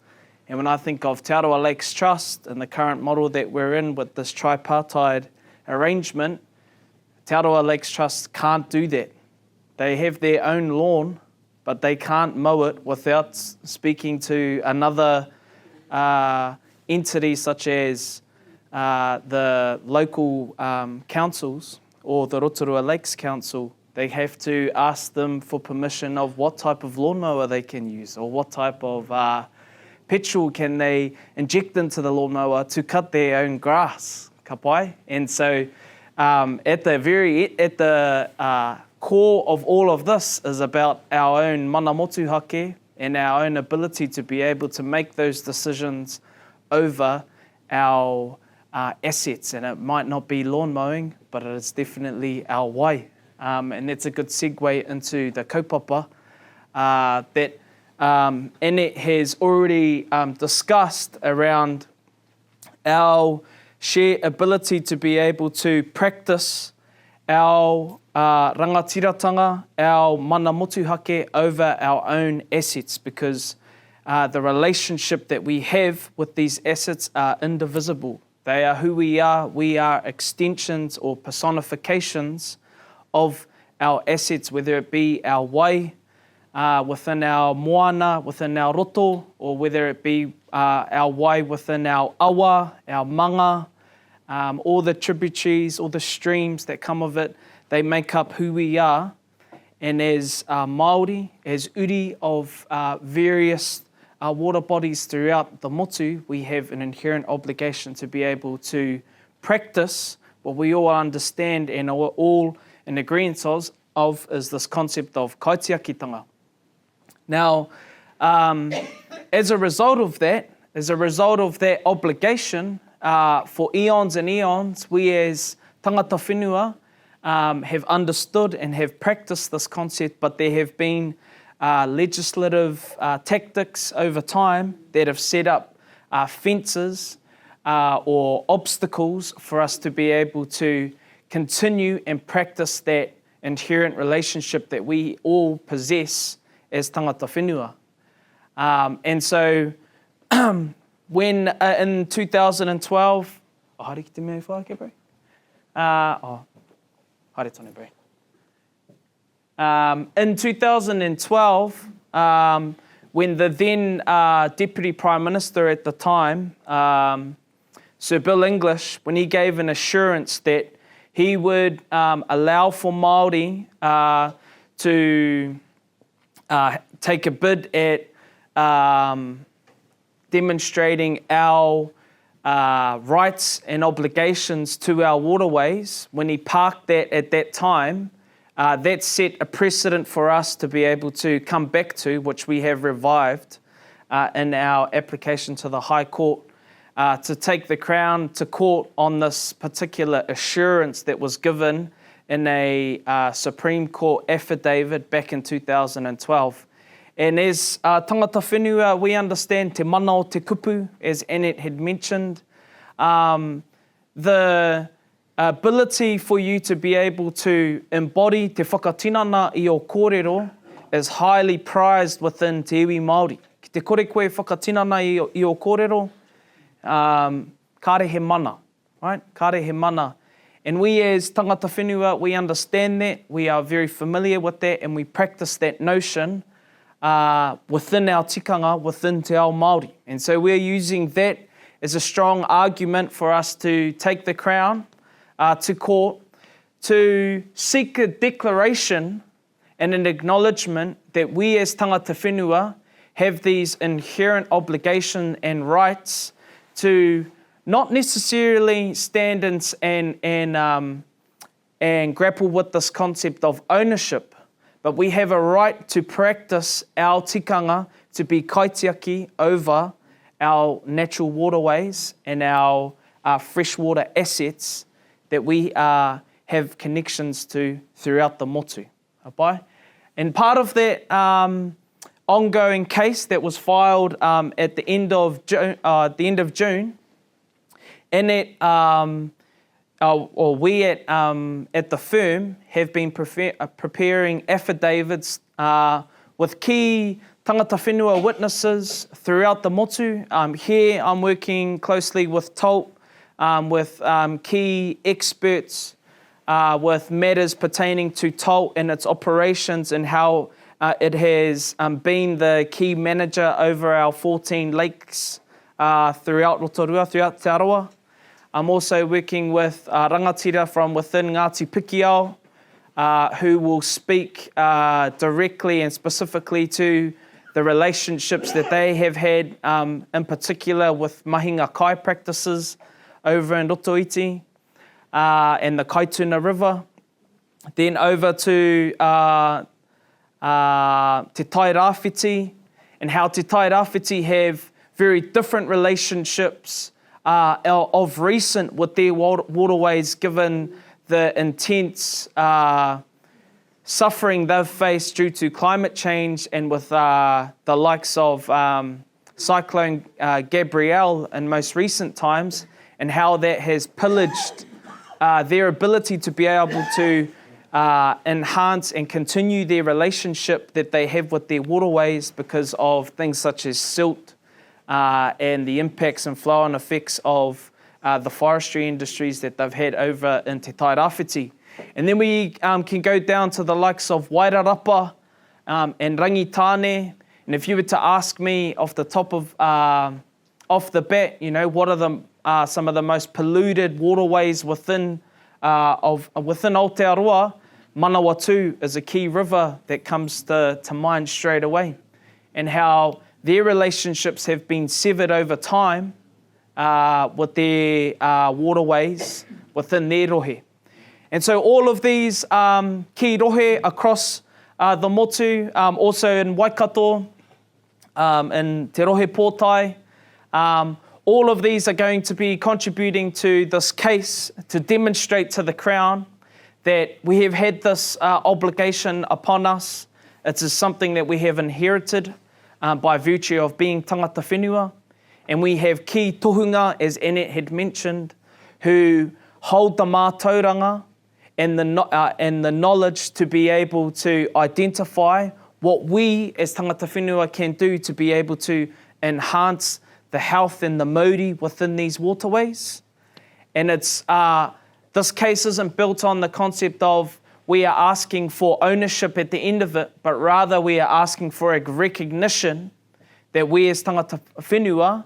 And when I think of Te Arawa Lakes Trust and the current model that we're in with this tripartite arrangement, Te Arawa Lakes Trust can't do that. They have their own lawn, but they can't mow it without speaking to another entity such as the local councils or the Rotorua Lakes Council. They have to ask them for permission of what type of lawnmower they can use or what type of petrol can they inject into the lawnmower to cut their own grass, ka pai? And so at the core of all of this is about our own mana motuhake and our own ability to be able to make those decisions over our assets. And it might not be lawn mowing, but it is definitely our wai. And that's a good segue into the kaupapa that Annette has already discussed around our shared ability to be able to practice our rangatiratanga, our mana motuhake over our own assets, because the relationship that we have with these assets are indivisible. They are who we are. We are extensions or personifications of our assets, whether it be our wai, within our moana, within our roto, or whether it be our wai within our awa, our manga, all the tributaries, all the streams that come of it, they make up who we are. And as Māori, as uri of various water bodies throughout the motu, we have an inherent obligation to be able to practice what we all understand and are all in agreement of is this concept of Kaitiakitanga. Now, as a result of that obligation, for eons and eons, we as tangata whenua have understood and have practiced this concept, but there have been legislative tactics over time that have set up fences or obstacles for us to be able to continue and practice that inherent relationship that we all possess as tangata whenua. And so when in 2012, haere ki te mea whaake, bro? Haere tone, bro. In 2012, when the then Deputy Prime Minister at the time, Sir Bill English, when he gave an assurance that he would allow for Māori to take a bid at demonstrating our rights and obligations to our waterways, when he parked that at that time, that set a precedent for us to be able to come back to, which we have revived in our application to the High Court, to take the Crown to court on this particular assurance that was given in a Supreme Court affidavit back in 2012. And as tangata whenua, we understand te mana o te kupu, as Annette had mentioned. The ability for you to be able to embody te whakatinana i o kōrero is highly prized within te iwi Māori. Ki te kore koe whakatinana i o kōrero, kāre he mana, right? Kāre he mana. And we as tangata whenua, we understand that, we are very familiar with that, and we practice that notion within our tikanga, within te ao Māori. And so we're using that as a strong argument for us to take the Crown to court to seek a declaration and an acknowledgement that we as tangata whenua have these inherent obligation and rights to not necessarily stand and grapple with this concept of ownership, but we have a right to practice our tikanga to be kaitiaki over our natural waterways and our freshwater assets that we have connections to throughout the motu. And part of that ongoing case that was filed at the end of June, Annette, or we at the firm have been preparing affidavits with key tangata whenua witnesses throughout the motu. Here I'm working closely with TALT, with key experts with matters pertaining to TOLT and its operations and how it has been the key manager over our 14 lakes throughout Rotorua, throughout Te Arawa. I'm also working with rangatira from within Ngāti Pakeha, who will speak directly and specifically to the relationships that they have had, in particular with mahinga kai practices over in Rotoiti and the Kaituna River. Then over to Te Tai Rāwhiti, and how Te Tai Rāwhiti have very different relationships of recent with their waterways, given the intense suffering they've faced due to climate change and with the likes of Cyclone Gabrielle in most recent times, and how that has pillaged their ability to be able to enhance and continue their relationship that they have with their waterways because of things such as silt and the impacts and flow-on effects of the forestry industries that they've had over in Te Tai Rāwhiti. And then we can go down to the likes of Wairarapa and Rangitane. And if you were to ask me off the top of, off the bat, you know, what are some of the most polluted waterways within Aotearoa, Manawatu is a key river that comes to mind straight away, and how their relationships have been severed over time with their waterways within their rohe. And so all of these ki rohe across the motu, also in Waikato, in Te Rohe Pōtai, all of these are going to be contributing to this case to demonstrate to the Crown that we have had this obligation upon us. It is something that we have inherited by virtue of being tangata whenua. And we have ki tohunga, as Annette had mentioned, who hold the mātauranga and the knowledge to be able to identify what we as tangata whenua can do to be able to enhance the health and the Māori within these waterways. And it's this case isn't built on the concept of we are asking for ownership at the end of it, but rather we are asking for a recognition that we as tangata whenua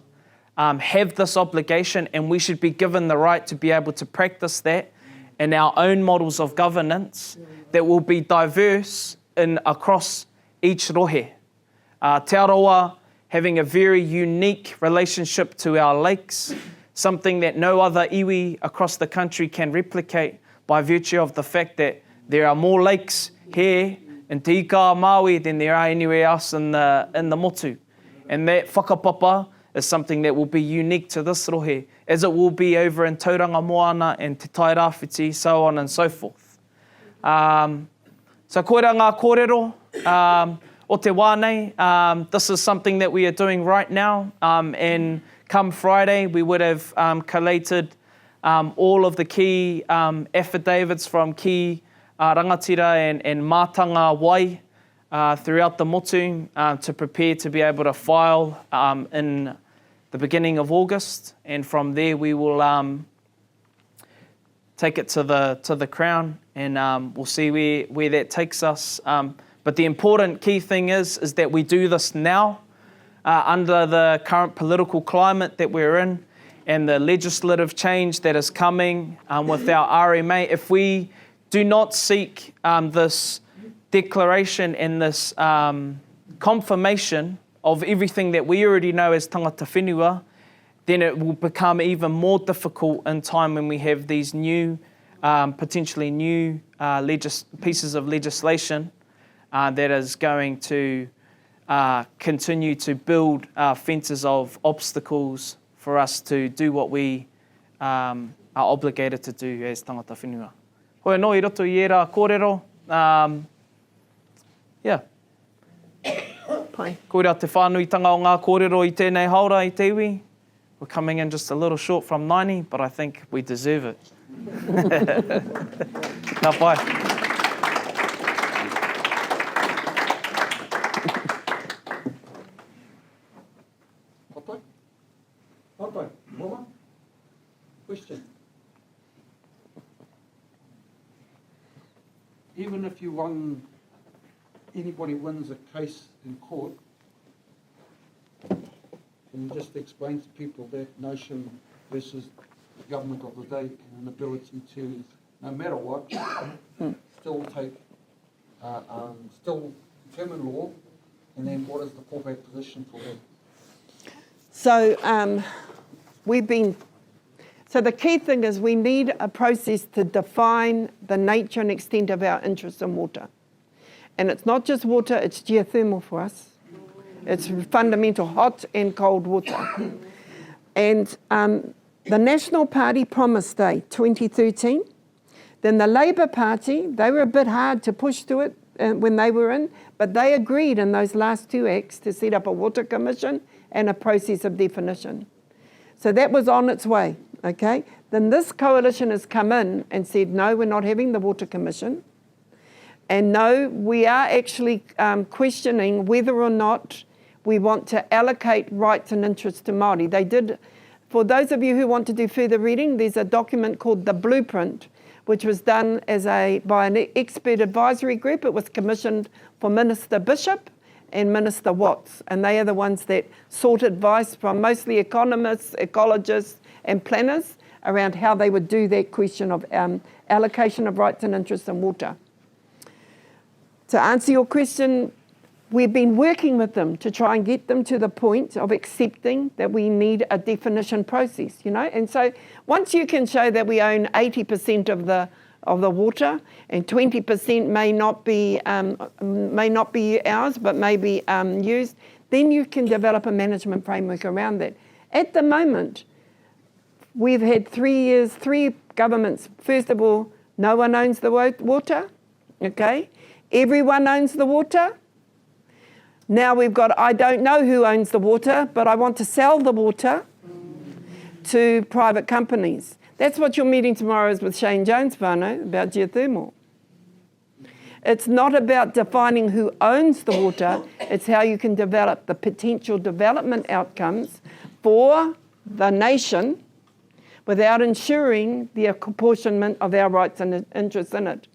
have this obligation, and we should be given the right to be able to practice that in our own models of governance that will be diverse across each rohe. Te Arawa having a very unique relationship to our lakes, something that no other iwi across the country can replicate by virtue of the fact that there are more lakes here in Te Ika Maui than there are anywhere else in the motu. And that whakapapa is something that will be unique to this rohe, as it will be over in Tauranga Moana and Te Tai Rāwhiti, so on and so forth. So koera ngā kōrero o te wānei. This is something that we are doing right now, and come Friday we would have collated all of the key affidavits from key rangatira and mātanga wai throughout the motu to prepare to be able to file in the beginning of August, and from there we will take it to the Crown, and we'll see where that takes us. But the important key thing is that we do this now under the current political climate that we're in and the legislative change that is coming with our RMA. If we do not seek this declaration and this confirmation of everything that we already know as tangata whenua, then it will become even more difficult in time when we have these new, potentially new pieces of legislation that is going to continue to build fences of obstacles for us to do what we are obligated to do as tangata whenua. Hoi no i roto i era kōrero. Yeah. Pai. Koira te whānuitanga o ngā kōrero i tēnei haura i te iwi. We're coming in just a little short from 90, but I think we deserve it. Ka pai. Papai, Mama, question. even if you won, anybody wins a case in court, can you just explain to people that notion versus the government of the day and an ability to, no matter what, still take, still determine law, and then what is the fallback position for that? So so the key thing is we need a process to define the nature and extent of our interest in water. And it's not just water, it's geothermal for us. It's fundamental hot and cold water. And the National Party promised 2013. Then the Labour Party, they were a bit hard to push to it when they were in, but they agreed in those last two acts to set up a water commission and a process of definition. So that was on its way, okay? Then this coalition has come in and said, no, we're not having the water commission. And no, we are actually questioning whether or not we want to allocate rights and interests to Māori. They did, for those of you who want to do further reading, there's a document called The Blueprint, which was done by an expert advisory group. It was commissioned for Minister Bishop and Minister Watts, and they are the ones that sought advice from mostly economists, ecologists, and planners around how they would do that question of allocation of rights and interests in water. To answer your question, we've been working with them to try and get them to the point of accepting that we need a definition process, you know. And so once you can show that we own 80% of the water and 20% may not be ours but may be used, then you can develop a management framework around that. At the moment, we've had 3 years, 3 governments. First of all, no one owns the water, okay? Everyone owns the water. Now we've got, I don't know who owns the water, but I want to sell the water to private companies. That's what your meeting tomorrow is with Shane Jones, whānau, about geothermal. It's not about defining who owns the water, it's how you can develop the potential development outcomes for the nation without ensuring the apportionment of our rights and interests in it.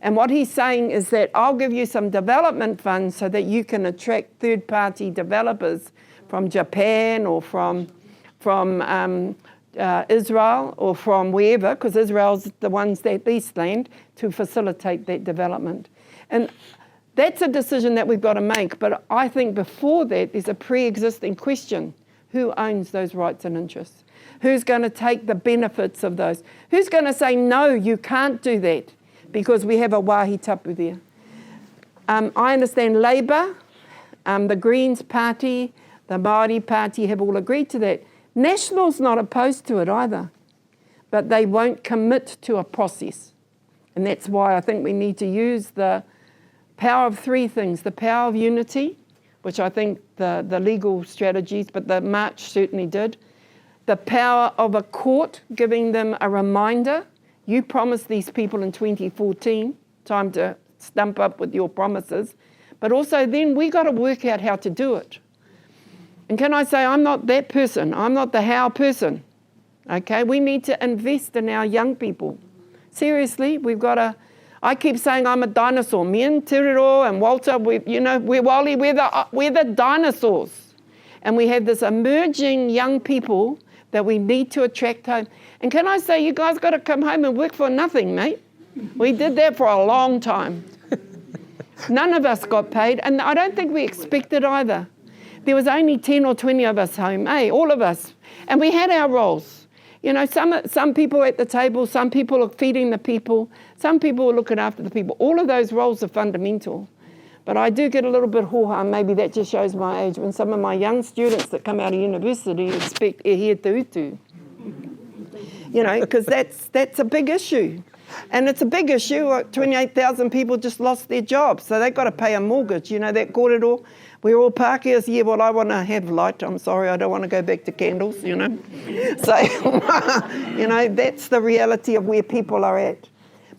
And what he's saying is that I'll give you some development funds so that you can attract third-party developers from Japan or from Israel or from wherever, because Israel's the ones that lease land, to facilitate that development. And that's a decision that we've got to make. But I think before that, there's a pre-existing question. Who owns those rights and interests? Who's going to take the benefits of those? Who's going to say, no, you can't do that? Because we have a wāhi tapu there. I understand Labour, the Greens Party, the Māori Party have all agreed to that. National's not opposed to it either, but they won't commit to a process. And that's why I think we need to use the power of 3 things. The power of unity, which I think the legal strategies, but the march certainly did. The power of a court giving them a reminder. You promised these people in 2014, time to stump up with your promises. But also then we got to work out how to do it. And can I say, I'm not that person. I'm not the how person. Okay, we need to invest in our young people. Seriously, we've got to, I keep saying I'm a dinosaur. Me and Tiriro and Walter, we're Wally, we're the dinosaurs. And we have this emerging young people that we need to attract home. And can I say, you guys got to come home and work for nothing, mate. We did that for a long time. None of us got paid, and I don't think we expected either. There was only 10 or 20 of us home, all of us. And we had our roles. You know, some people at the table, some people are feeding the people, some people are looking after the people. All of those roles are fundamental. But I do get a little bit hoha, maybe that just shows my age, when some of my young students that come out of university expect e hea te utu. You know, because that's a big issue. And it's a big issue. 28,000 people just lost their jobs, so they've got to pay a mortgage. You know, that kōrero, we're all Pākehas, yeah, well, I want to have light. I'm sorry, I don't want to go back to candles, you know. So, you know, that's the reality of where people are at.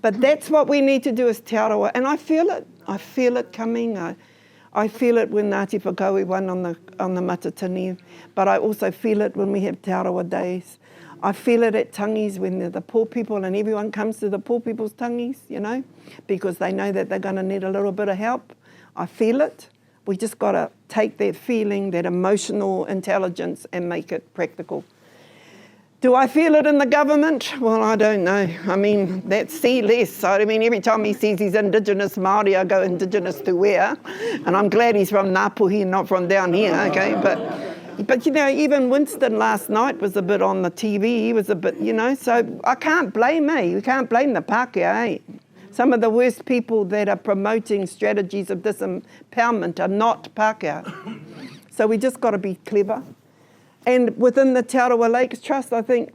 But that's what we need to do as Te Arawa. And I feel it. I feel it coming. I feel it when Ngāti Whakaui won on the Matatini, but I also feel it when we have Te Arawa days. I feel it at tangies when the poor people and everyone comes to the poor people's tangies, you know, because they know that they're going to need a little bit of help. I feel it. We just got to take that feeling, that emotional intelligence and make it practical. Do I feel it in the government? Well, I don't know. I mean, that's see less. I mean, every time he says he's Indigenous Māori, I go Indigenous to where? And I'm glad he's from Ngāpuhi, not from down here, okay? But you know, even Winston last night was a bit on the TV. He was a bit, you know, so I can't blame me. You can't blame the Pakeha, eh? Some of the worst people that are promoting strategies of disempowerment are not Pakeha. So we just got to be clever. And within the Te Arawa Lakes Trust, I think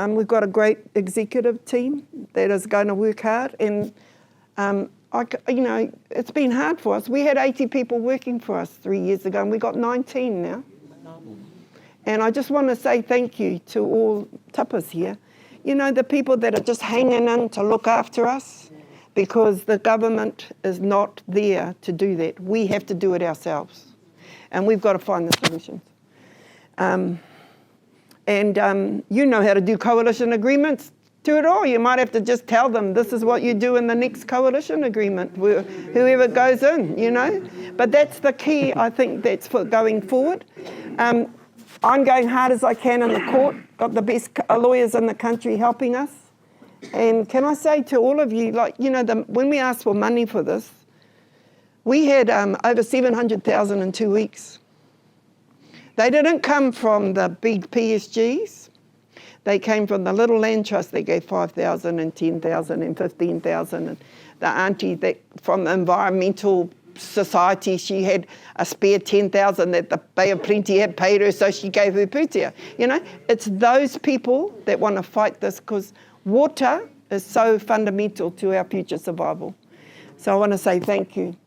we've got a great executive team that is going to work hard. And, you know, it's been hard for us. We had 80 people working for us 3 years ago, and we got 19 now. And I just want to say thank you to all tapas here. You know, the people that are just hanging in to look after us, because the government is not there to do that. We have to do it ourselves. And we've got to find the solutions. You know how to do coalition agreements. Do it all. You might have to just tell them this is what you do in the next coalition agreement, whoever goes in, you know. But that's the key, I think, that's for going forward. I'm going hard as I can in the court. Got the best lawyers in the country helping us. And can I say to all of you, like, you know, when we asked for money for this, we had over 700,000 in 2 weeks. They didn't come from the big PSGs. They came from the little land trust. They gave 5,000 and 10,000 and 15,000. And the auntie that from the environmental society, she had a spare 10,000 that the Bay of Plenty had paid her, so she gave her putia. You know, it's those people that want to fight this, because water is so fundamental to our future survival. So I want to say thank you.